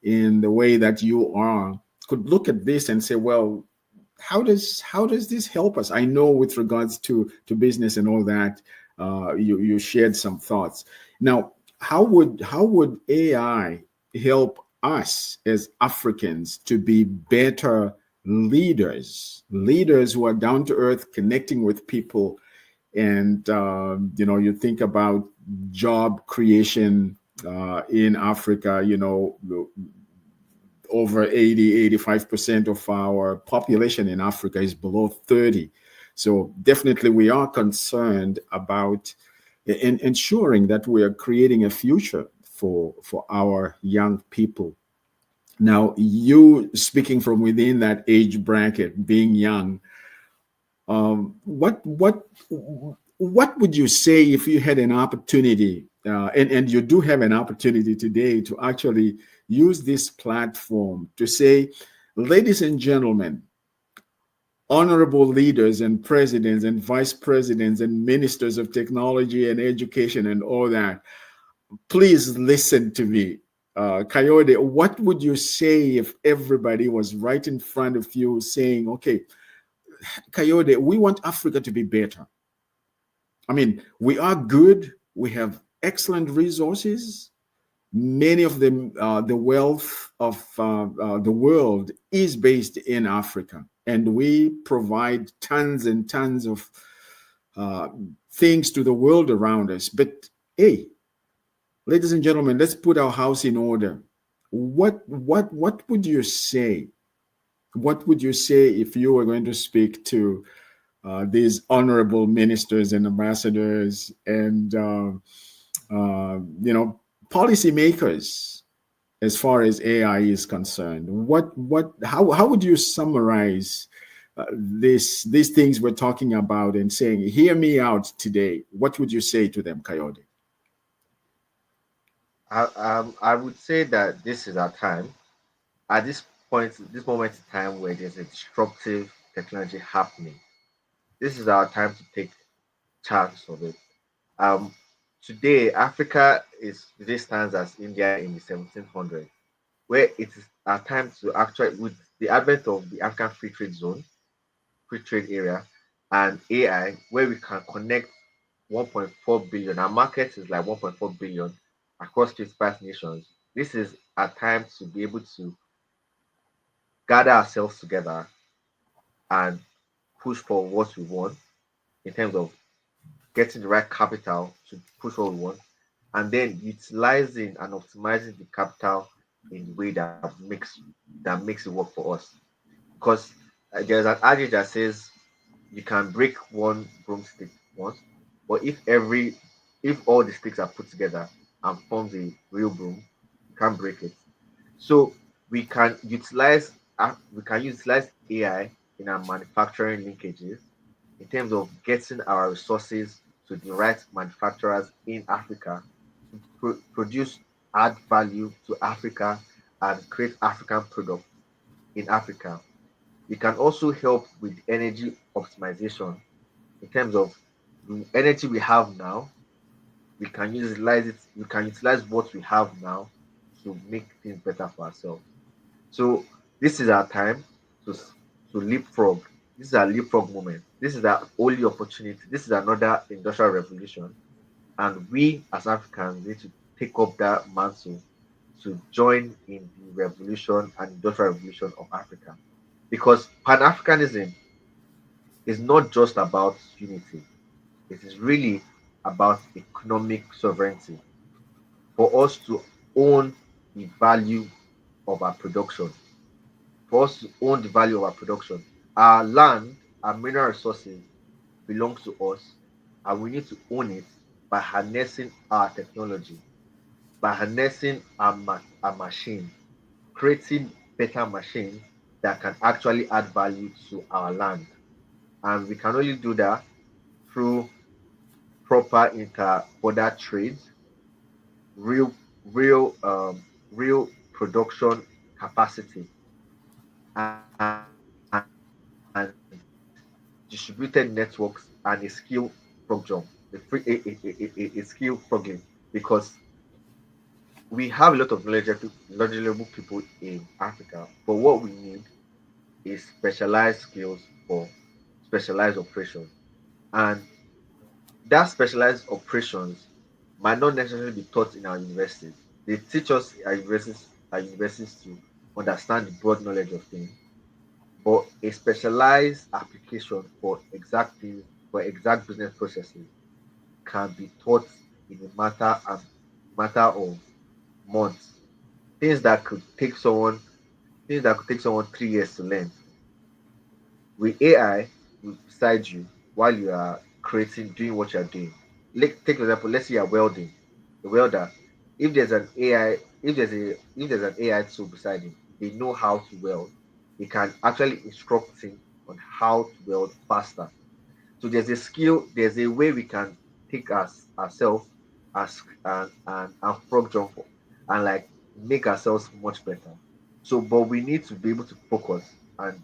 in the way that you are could look at this and say, well, how does this help us? I know with regards to business and all that, you shared some thoughts. Now, how would AI help us as Africans to be better leaders who are down to earth, connecting with people? And you think about job creation in Africa. Over 85% of our population in Africa is below 30. So definitely we are concerned about ensuring that we are creating a future for our young people. Now, you speaking from within that age bracket, being young, what would you say if you had an opportunity, and you do have an opportunity today to actually use this platform to say, ladies and gentlemen, honorable leaders and presidents and vice presidents and ministers of technology and education and all that, please listen to me. Kayode, what would you say if everybody was right in front of you saying, okay, Kayode, we want Africa to be better. I mean, we are good. We have excellent resources. Many of them, the wealth of the world is based in Africa. And we provide tons and tons of things to the world around us. But hey, ladies and gentlemen, let's put our house in order. What would you say? What would you say if you were going to speak to these honorable ministers and ambassadors and policymakers as far as AI is concerned? How would you summarize these things we're talking about and saying, hear me out today? What would you say to them, Kayode? I would say that this is our time. At this moment in time where there's a disruptive technology happening, this is our time to take charge of it. Um, Today, Africa is today stands as India in the 1700s, where it is our time to actually, with the advent of the African Free Trade Zone, free trade area, and AI, where we can connect 1.4 billion. Our market is like 1.4 billion across 25 nations. This is a time to be able to gather ourselves together and push for what we want in terms of getting the right capital to push what we want, and then utilizing and optimizing the capital in the way that makes it work for us. Because there's an adage that says you can break one broomstick once, but if all the sticks are put together and forms a real broom, you can't break it. So we can utilize AI in our manufacturing linkages in terms of getting our resources to the right manufacturers in Africa to produce, add value to Africa, and create African products in Africa. We can also help with energy optimization in terms of the energy we have now. We can utilize it. We can utilize what we have now to make things better for ourselves. So this is our time to to leapfrog. This is our leapfrog moment. This is our only opportunity. This is another industrial revolution, and we as Africans need to take up that mantle to join in the revolution and industrial revolution of Africa. Because Pan Africanism is not just about unity, it is really about economic sovereignty for us to own the value of our production, for us to own the value of our production. Our land, our mineral resources belongs to us, and we need to own it by harnessing our technology, by harnessing our machine, creating better machines that can actually add value to our land. And we can only do that through proper inter-border trade, real, real production capacity, and distributed networks and a skill program, a skill program, because we have a lot of knowledgeable people in Africa, but what we need is specialized skills for specialized operations. And that specialized operations might not necessarily be taught in our universities. They teach us our universities to understand the broad knowledge of things, but a specialized application for exact things, for exact business processes can be taught in a matter of months. Things that could take someone things that could take someone 3 years to learn, with AI beside you while you are doing what you're doing. Take for example, let's say you're welding. The welder, if there's an AI, if there's an AI tool beside him, they know how to weld. They can actually instruct him on how to weld faster. So there's a skill, there's a way we can take us ourselves as and frog jump and like make ourselves much better. So, but we need to be able to focus and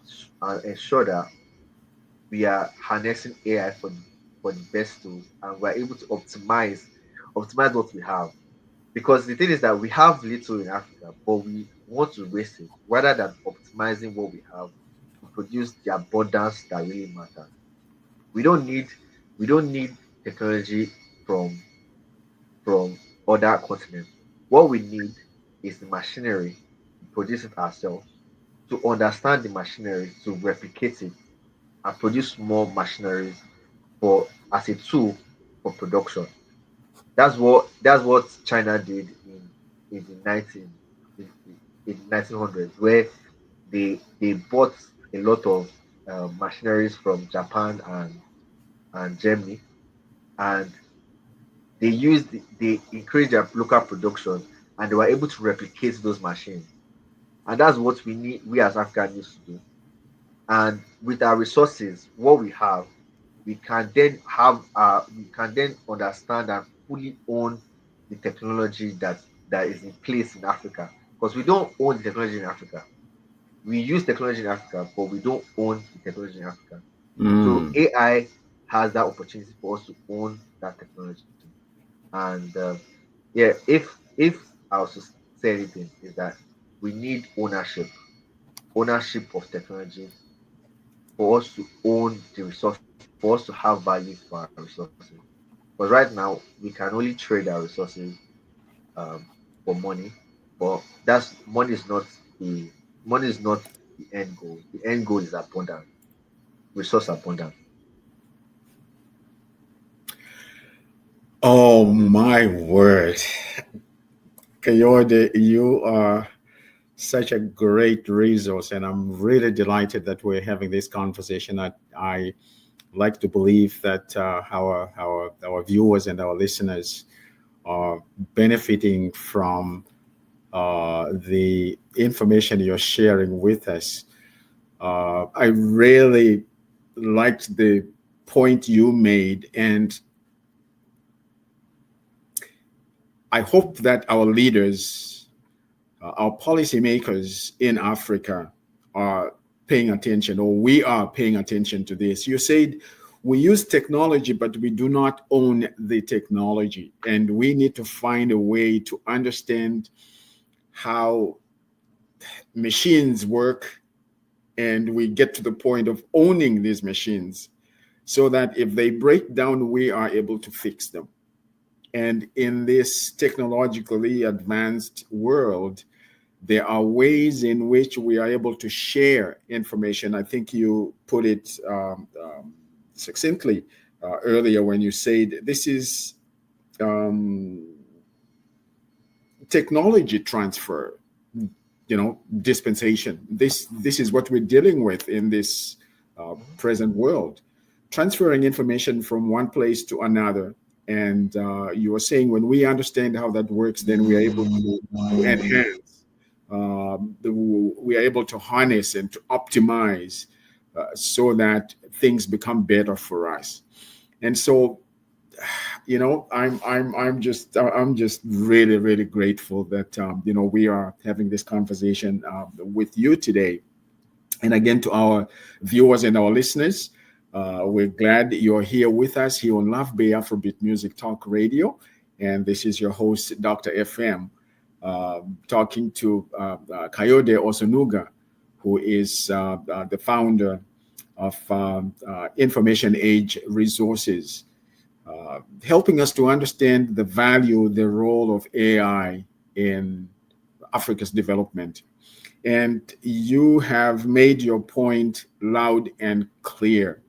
ensure that we are harnessing AI for the best tools, and we're able to optimize what we have. Because the thing is that we have little in Africa, but we want to waste it rather than optimizing what we have to produce the abundance that really matters. We don't need we don't need technology from from other continents. What we need is the machinery to produce it ourselves, to understand the machinery, to replicate it, and produce more machineries for as a tool for production. That's what China did in the 1900s, where they bought a lot of machineries from Japan and Germany, and they increased their local production, and they were able to replicate those machines. And that's what we as Africans need to do. And with our resources, what we have, we can then understand and fully own the technology that is in place in Africa. Because we don't own the technology in Africa. We use technology in Africa, but we don't own the technology in Africa. So Mm. AI has that opportunity for us to own that technology. And yeah, if I was to say anything, is that we need ownership of technology, for us to own the resources, for us to have value for our resources. But right now, we can only trade our resources um, for money, but that's the money is not the end goal. The end goal is abundance, resource abundance. Oh my word. Kayode, you are such a great resource, and I'm really delighted that we're having this conversation. I like to believe that our viewers and our listeners are benefiting from the information you're sharing with us. I really liked the point you made, and I hope that our leaders, our policymakers in Africa are paying attention, or we are paying attention to this. You said we use technology, but we do not own the technology, and we need to find a way to understand how machines work, and we get to the point of owning these machines so that if they break down, we are able to fix them. And in this technologically advanced world, there are ways in which we are able to share information. I think you put it succinctly earlier when you said this is technology transfer, dispensation. This is what we're dealing with in this present world, transferring information from one place to another. And you were saying when we understand how that works, then we are able to enhance. We are able to harness and to optimize so that things become better for us. And so, I'm just really, really grateful that we are having this conversation with you today. And again, to our viewers and our listeners, we're glad you're here with us here on Love Bay Afrobeat Music Talk Radio. And this is your host, Dr. FM, talking to Kayode-Osonuga, who is the founder of Information Age Resources, helping us to understand the value, the role of AI in Africa's development. And you have made your point loud and clear.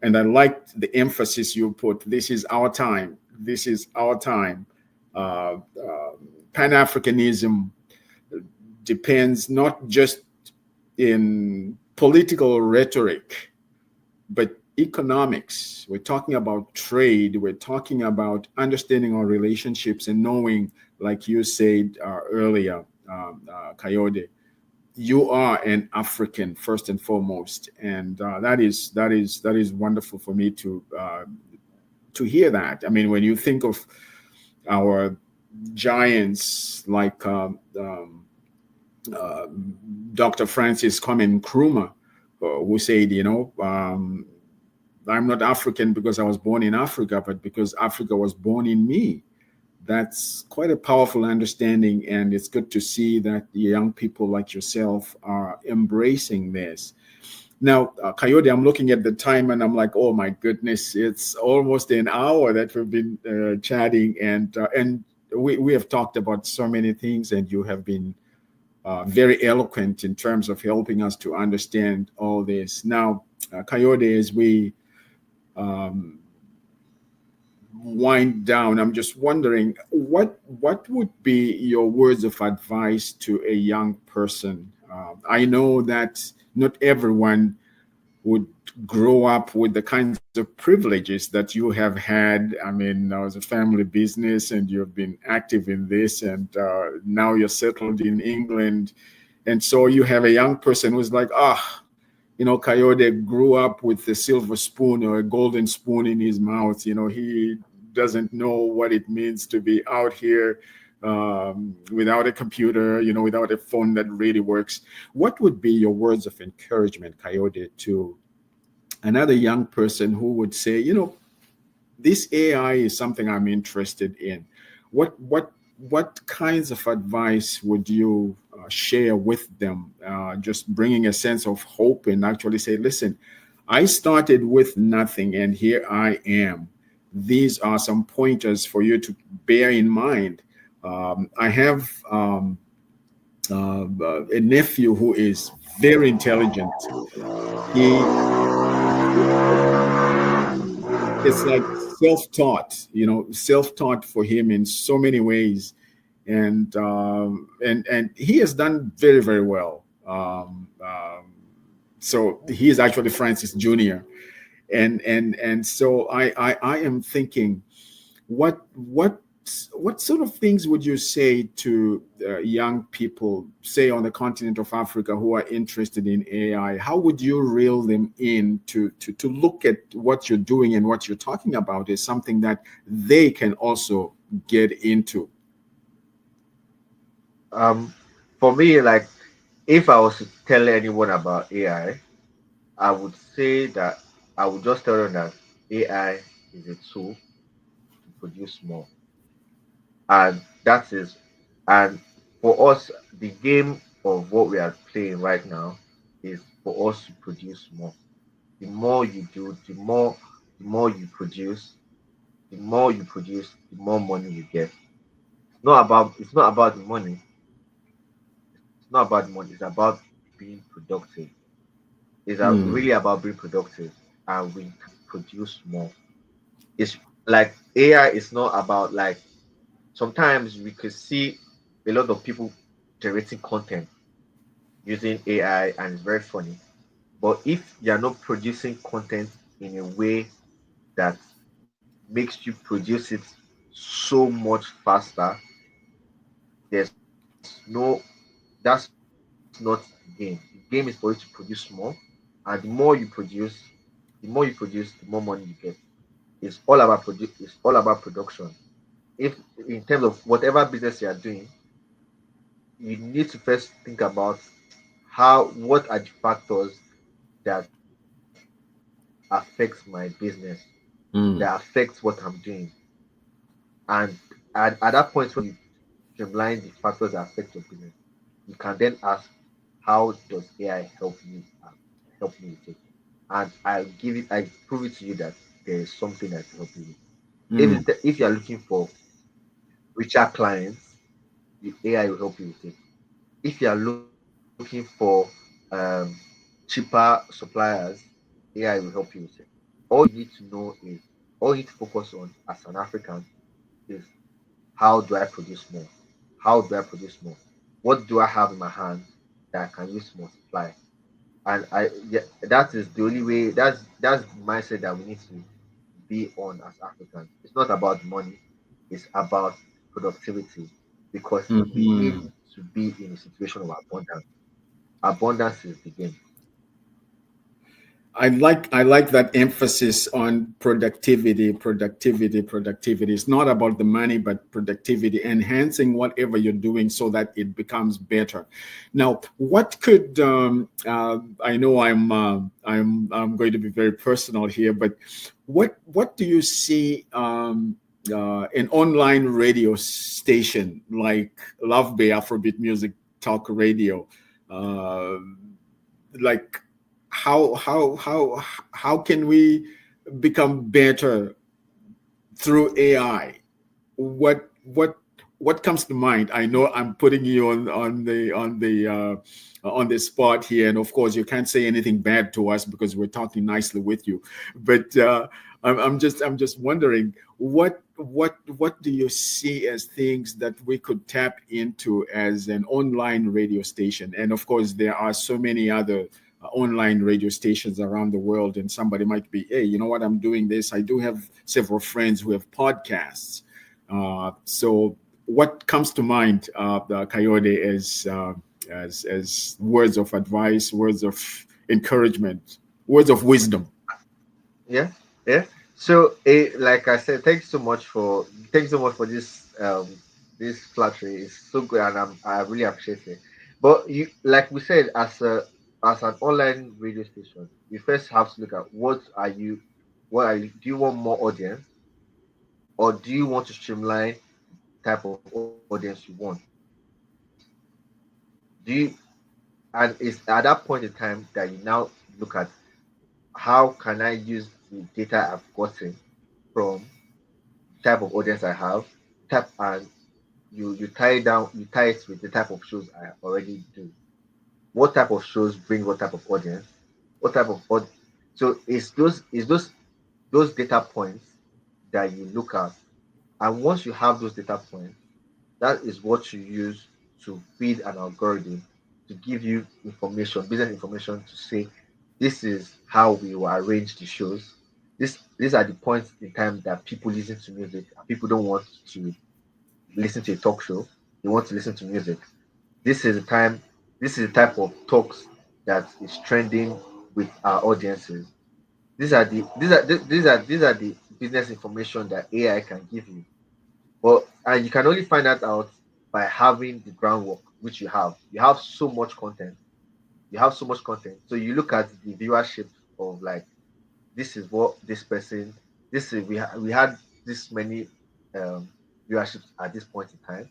And I liked the emphasis you put. This is our time. This is our time. Pan-Africanism depends not just in political rhetoric, but economics. We're talking about trade. We're talking about understanding our relationships and knowing, like you said earlier, Kayode, you are an African first and foremost, and that is wonderful for me to hear that. I mean, when you think of our giants like Dr. Francis Kwame Nkrumah, who said, I'm not African because I was born in Africa, but because Africa was born in me. That's quite a powerful understanding, and it's good to see that the young people like yourself are embracing this. Now, Kayode, I'm looking at the time and I'm like, oh my goodness, it's almost an hour that we've been chatting, and we have talked about so many things, and you have been very eloquent in terms of helping us to understand all this. Now, Kayode, as we wind down, I'm just wondering what would be your words of advice to a young person? I know that not everyone would grow up with the kinds of privileges that you have had. I mean, it was a family business and you've been active in this, and now you're settled in England. And so you have a young person who's like, Kayode grew up with a silver spoon or a golden spoon in his mouth. He doesn't know what it means to be out here without a computer, without a phone that really works. What would be your words of encouragement, Kayode, to another young person who would say, this AI is something I'm interested in? What kinds of advice would you share with them, just bringing a sense of hope and actually say, listen, I started with nothing and here I am. These are some pointers for you to bear in mind. I have a nephew who is very intelligent. It's like self-taught for him in so many ways, and he has done very, very well. So he is actually Francis Jr. And so I am thinking, what sort of things would you say to young people, say on the continent of Africa, who are interested in AI? How would you reel them in to look at what you're doing and what you're talking about is something that they can also get into? For me, like, if I was to tell anyone about I would say that I would just tell them that AI is a tool to produce more, and that is, and for us, the game of what we are playing right now is for us to produce more. The more you do, the more you produce, the more money you get. It's not about the money. It's not about the money. It's about being productive. Really Mm, about being productive, and we can produce more. It's like AI is not about like sometimes we could see a lot of people generating content using AI and it's very funny. But if you're not producing content in a way that makes you produce it so much faster, there's that's not the game. The game is for you to produce more, and the more you produce, the more money you get. It's all about production. If in terms of whatever business you are doing, you need to first think about what are the factors that affect my business, that mm, affects what I'm doing, and at that point when you streamline the factors that affect your business, you can then ask, how does AI help me with it? And I prove it to you that there is something that will help you with. mm. If you are looking for richer clients, the AI will help you with it. If you are looking for cheaper suppliers, AI will help you with it. All you need to know is all you need to focus on as an African is how do I produce more? How do I produce more? What do I have in my hand that I can use to multiply? And yeah, that is the only way. That's the mindset that we need to be on as Africans. It's not about money. It's about productivity because we need Mhm. to be in a situation of abundance. Abundance is the game. I like that emphasis on productivity, productivity, productivity. It's not about the money, but productivity, enhancing whatever you're doing so that it becomes better. Now, what could I know I'm going to be very personal here, but what do you see an online radio station like Love Bay Afrobeat Music Talk Radio? Uh, like how can we become better through AI? What comes to mind? I know I'm putting you on the spot here, and of course you can't say anything bad to us because we're talking nicely with you. But I'm just wondering what do you see as things that we could tap into as an online radio station? And of course there are so many other online radio stations around the world, and somebody might be, hey, you know what, I'm doing this. I do have several friends who have podcasts. So what comes to mind, Kayode, as words of advice, words of encouragement, words of wisdom? Yeah, yeah. So, like I said, thanks so much for this flattery. It's so good, and I really appreciate it. But you, like we said, as an online radio station, you first have to look at do you want more audience, or do you want to streamline type of audience you want? Do you, and it's at that point in time that you now look at how can I use the data I've gotten from type of audience I have, type and you tie it with the type of shows I already do. What type of shows bring what type of audience? What type of so it's those data points that you look at, and once you have those data points, that is what you use to feed an algorithm to give you information, business information to say this is how we will arrange the shows. These are the points in time that people listen to music and people don't want to listen to a talk show. They want to listen to music. This is the time. This is the type of talks that is trending with our audiences. These are the business information that AI can give you. But and you can only find that out by having the groundwork. which you have so much content. You have so much content. So you look at the viewership of like, this is what this person, this is we had this many um viewerships at this point in time.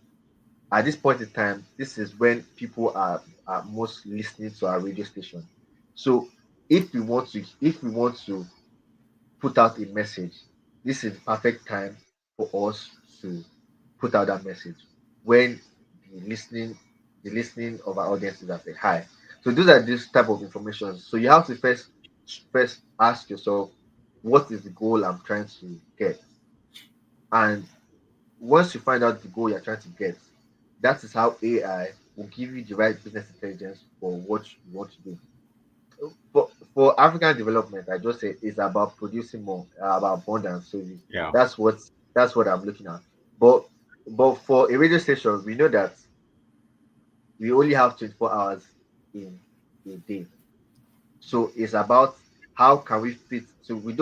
At this point in time, this is when people are most listening to our radio station. So if we want to put out a message, this is the perfect time for us to put out that message when the listening the listening of our audience is at a high. So those are this type of information. So you have to first ask yourself, what is the goal I'm trying to get? And once you find out the goal you're trying to get, that is how AI will give you the right business intelligence for what you want to do. For African development, I just say it's about producing more, about abundance. So Yeah. that's what that's what I'm looking at. But for a radio station, we know that we only have 24 hours in a day. So it's about how can we fit. So we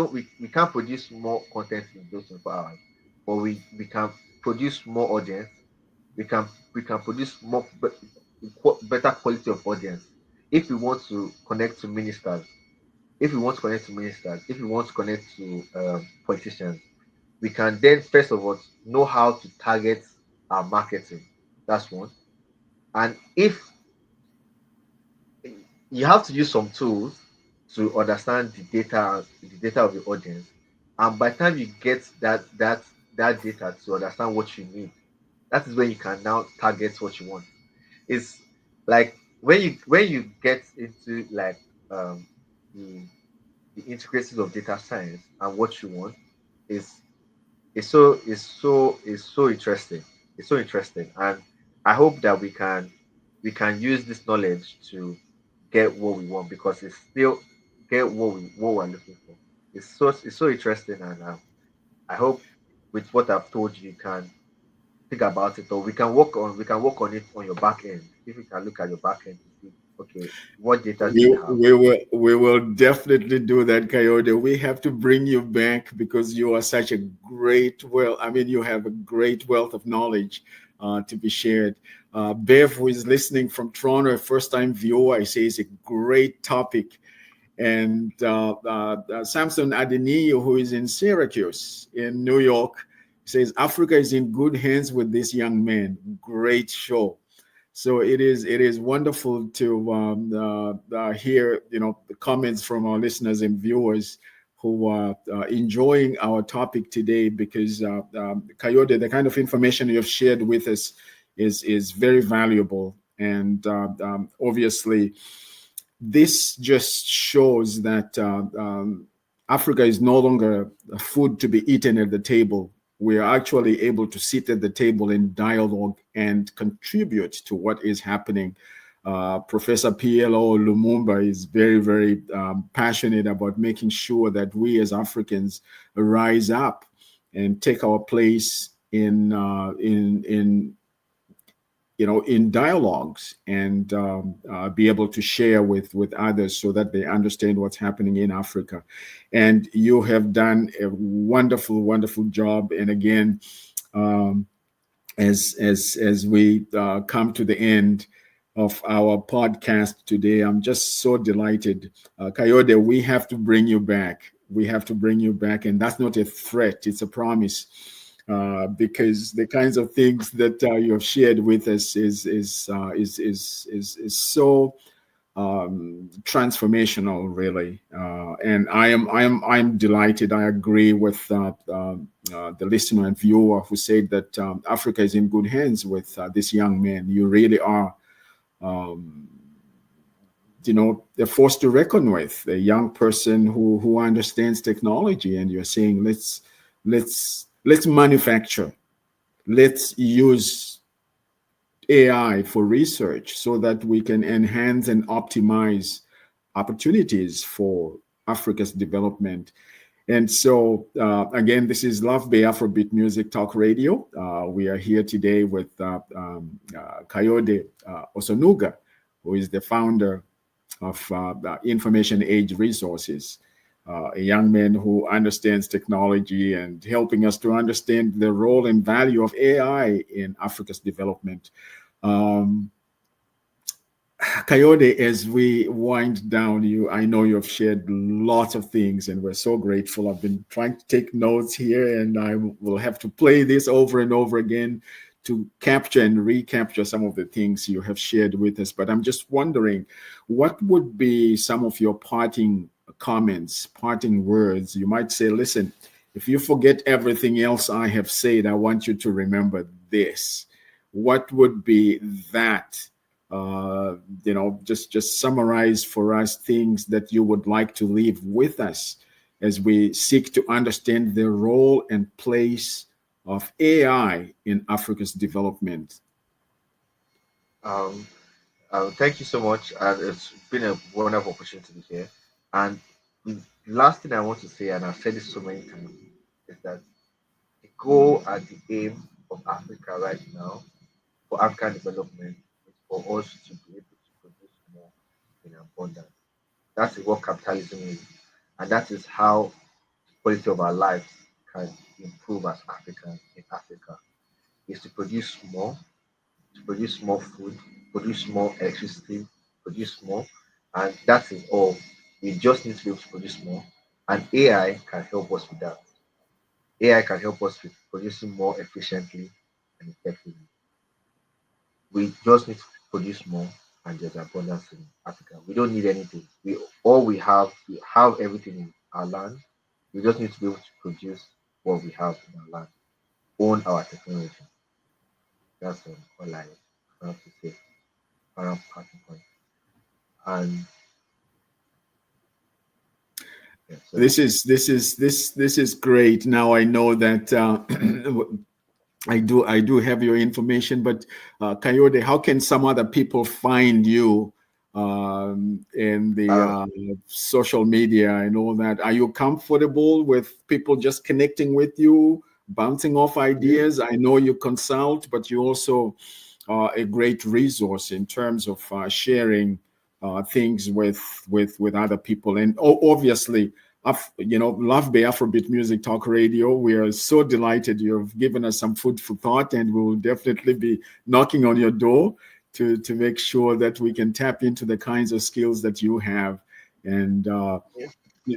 can't produce more content in those 24 hours, but we can produce more audience. We can produce better quality of audience if we want to connect to ministers, if we want to connect to politicians. We can then first of all know how to target our marketing. That's one. And if you have to use some tools to understand the data of your audience, and by the time you get that data to understand what you need, that is when you can now target what you want. It's like when you get into like the the intricacies of data science and what you want is is so interesting. It's so interesting, and I hope that we can use this knowledge to get what we want, because it's still get what we're looking for. It's so interesting, and I hope with what I've told you, you can think about it, or we can work on it on your back end. If we can look at your back end to see, okay, what data do you have? We will definitely do that, Coyote. We have to bring you back because you are such a great well. I mean, you have a great wealth of knowledge to be shared. Bev, who is listening from Toronto, a first-time viewer, I say it's a great topic. And Samson Adeniyo, who is in Syracuse in New York, says Africa is in good hands with this young man. Great show. So it is wonderful to hear the comments from our listeners and viewers who are enjoying our topic today, because Kayode, the kind of information you've shared with us is very valuable, and obviously this just shows that Africa is no longer food to be eaten at the table. We are actually able to sit at the table in dialogue and contribute to what is happening. Professor PLO Lumumba is very, very passionate about making sure that we as Africans rise up and take our place in dialogues, and be able to share with others so that they understand what's happening in Africa. And you have done a wonderful, wonderful job. And again, as we come to the end of our podcast today, I'm just so delighted. Kayode, we have to bring you back. We have to bring you back, and that's not a threat; it's a promise. Because the kinds of things that you have shared with us is so transformational, really. And I'm delighted. I agree with the listener and viewer who said that Africa is in good hands with this young man. You really are. A force to reckon with, a young person who understands technology, and you're saying let's manufacture, let's use AI for research so that we can enhance and optimize opportunities for Africa's development. And so, again, this is Love Bay Afrobeat Music Talk Radio. We are here today with Kayode-Osonuga, who is the founder of Information Age Resources, a young man who understands technology and helping us to understand the role and value of AI in Africa's development. Kayode, as we wind down, I know you have shared lots of things, and we're so grateful. I've been trying to take notes here, and I will have to play this over and over again to capture and recapture some of the things you have shared with us. But I'm just wondering, what would be some of your parting comments, parting words? You might say, listen, if you forget everything else I have said, I want you to remember this. What would be that? Just summarize for us things that you would like to leave with us as we seek to understand the role and place of AI in Africa's development. Um, Thank you so much. It's been a wonderful opportunity to be here. And the last thing I want to say, and I've said this so many times, is that the goal and the aim of Africa right now for African development is for us to be able to produce more in abundance. That's what capitalism is, and that is how the quality of our lives can improve as Africans in Africa. Is to produce more food, produce more electricity, produce more, and that is all. We just need to be able to produce more, and AI can help us with that. AI can help us with producing more efficiently and effectively. We just need to produce more, and there's abundance in Africa. We don't need anything. We have everything in our land. We just need to be able to produce what we have in our land, own our technology. That's all I have to say around parting point. And yeah, so This that's it. is this is great. Now I know that I do have your information, but Kayode, how can some other people find you in the Uh, social media and all that? Are you comfortable with people just connecting with you, bouncing off yeah, ideas? I know you consult, but you also are a great resource in terms of sharing things with other people, and obviously Love Bay Afrobeat Music Talk Radio. We are so delighted you've given us some food for thought, and we will definitely be knocking on your door to make sure that we can tap into the kinds of skills that you have. And yeah,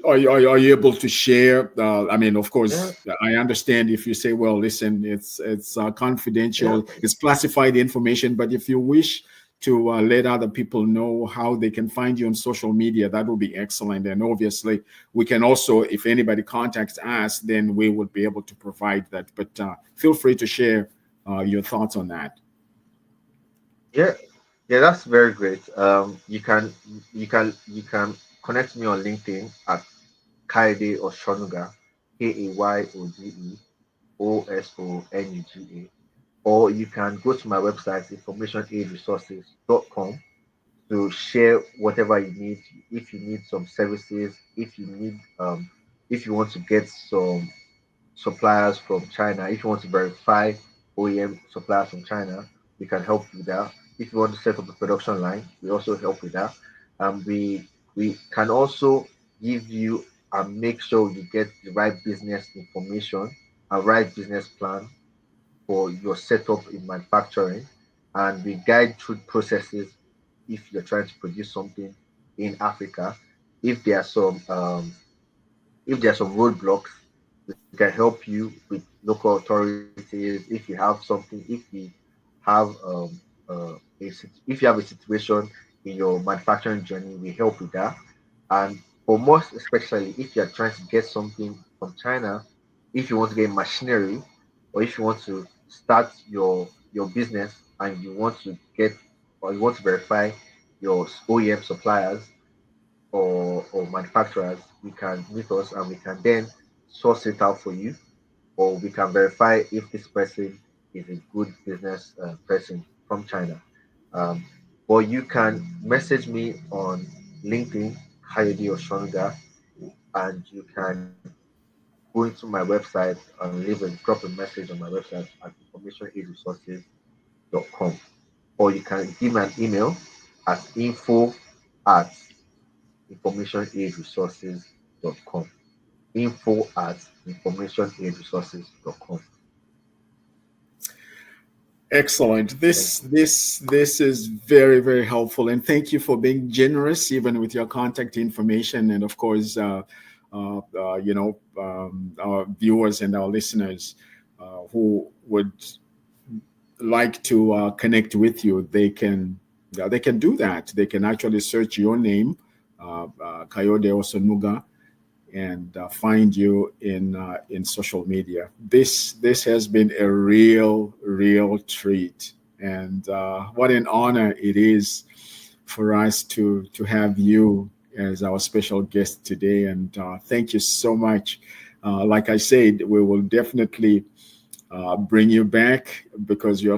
are you able to share? I mean, of yeah, course, I understand if you say, "Well, listen, it's yeah. confidential, it's classified information," but if you wish to let other people know how they can find you on social media, that would be excellent. And obviously, we can also, if anybody contacts us, then we would be able to provide that. But feel free to share your thoughts on that. Yeah, yeah, that's very great. You can connect me on LinkedIn at Kayode-Osonuga, Kayode-Osonuga, or you can go to my website informationaidresources.com to share whatever you need. If you need some services, if you want to get some suppliers from China. If you want to verify OEM suppliers from China, we can help you with that. If you want to set up a production line, we also help with that. We can also give you and make sure you get the right business information and right business plan for your setup in manufacturing, and we guide through processes if you're trying to produce something in Africa. If there are some if there are some roadblocks, we can help you with local authorities. If you have something, uh, if you have a situation in your manufacturing journey, we help with that. And for most especially, if you are trying to get something from China, if you want to get machinery, or if you want to start your business and you want to get or you want to verify your OEM suppliers, or manufacturers, we can meet us and we can then source it out for you, or we can verify if this person is a good business person from China. Um, or you can message me on LinkedIn, Kayode-Osonuga, and you can go into my website and drop a message on my website at informationaidresources.com. Or you can give me an email at info at informationaidresources.com. Info at informationaidresources.com. Excellent. Thank you. This is very, very helpful, and thank you for being generous, even with your contact information, and of course, our viewers and our listeners who would like to connect with you, they can do that. They can actually search your name, Kayode-Osonuga, and find you in social media. This has been a real treat, and what an honor it is for us to have you as our special guest today. And thank you so much. Like I said, we will definitely bring you back because you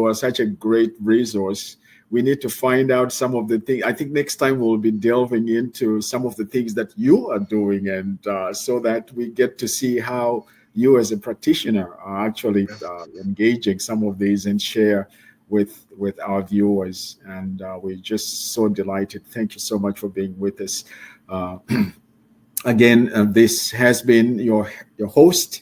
are such a great resource. We need to find out some of the things. I think next time we'll be delving into some of the things that you are doing, and so that we get to see how you as a practitioner are actually engaging some of these and share with our viewers. And we're just so delighted. Thank you so much for being with us. Uh, Again, this has been your host,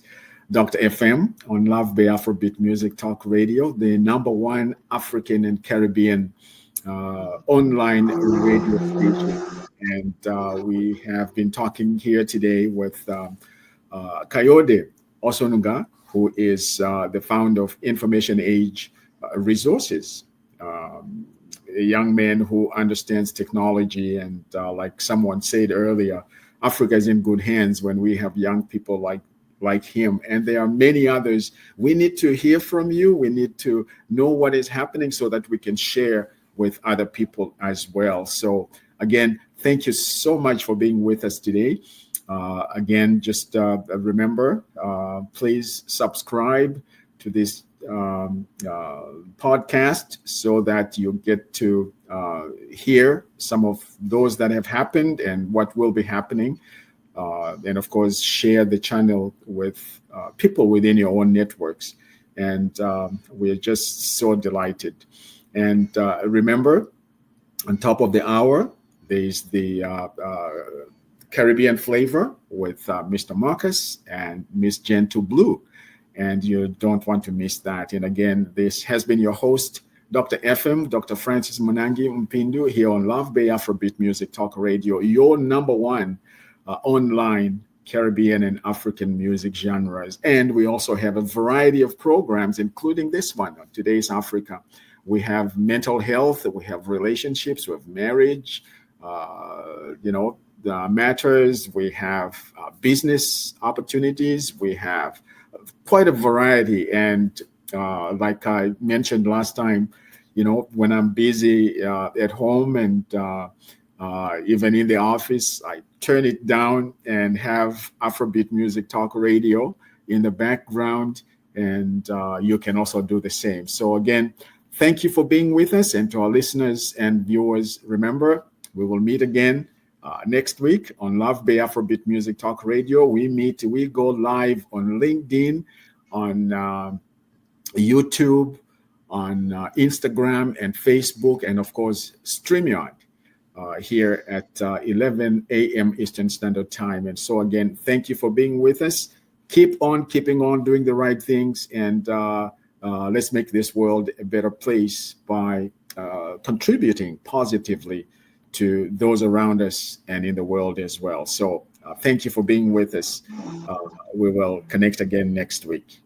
Dr. FM, on Love Bay Afrobeat Music Talk Radio, the number one African and Caribbean online radio station. And we have been talking here today with Kayode-Osonuga, who is the founder of Information Age Resources. A young man who understands technology, and like someone said earlier, Africa is in good hands when we have young people like him. And there are many others. We need to hear from you. We need to know what is happening so that we can share with other people as well. So again, thank you so much for being with us today. Again, just remember, please subscribe to this podcast so that you get to hear some of those that have happened and what will be happening. And of course, share the channel with people within your own networks. And we're just so delighted. And remember, on top of the hour, there's the Caribbean flavor with Mr. Marcus and Miss Gentle Blue. And you don't want to miss that. And again, this has been your host, Dr. FM, Dr. Francis Munangi Mpindu, here on Love Bay Afrobeat Music Talk Radio, your number one online Caribbean and African music genres. And we also have a variety of programs, including this one, Today's Africa. We have mental health, we have relationships, we have marriage, matters, we have business opportunities, we have quite a variety. And like I mentioned last time, when I'm busy at home and even in the office, I turn it down and have Afrobeat Music Talk Radio in the background, and you can also do the same. So again, thank you for being with us, and to our listeners and viewers, remember, we will meet again next week on Love Bay Afrobeat Music Talk Radio. We go live on LinkedIn, on YouTube, on Instagram and Facebook, and of course, StreamYard here at 11 a.m. Eastern Standard Time. And so again, thank you for being with us. Keep on keeping on doing the right things, and let's make this world a better place by contributing positively to those around us and in the world as well. So thank you for being with us. We will connect again next week.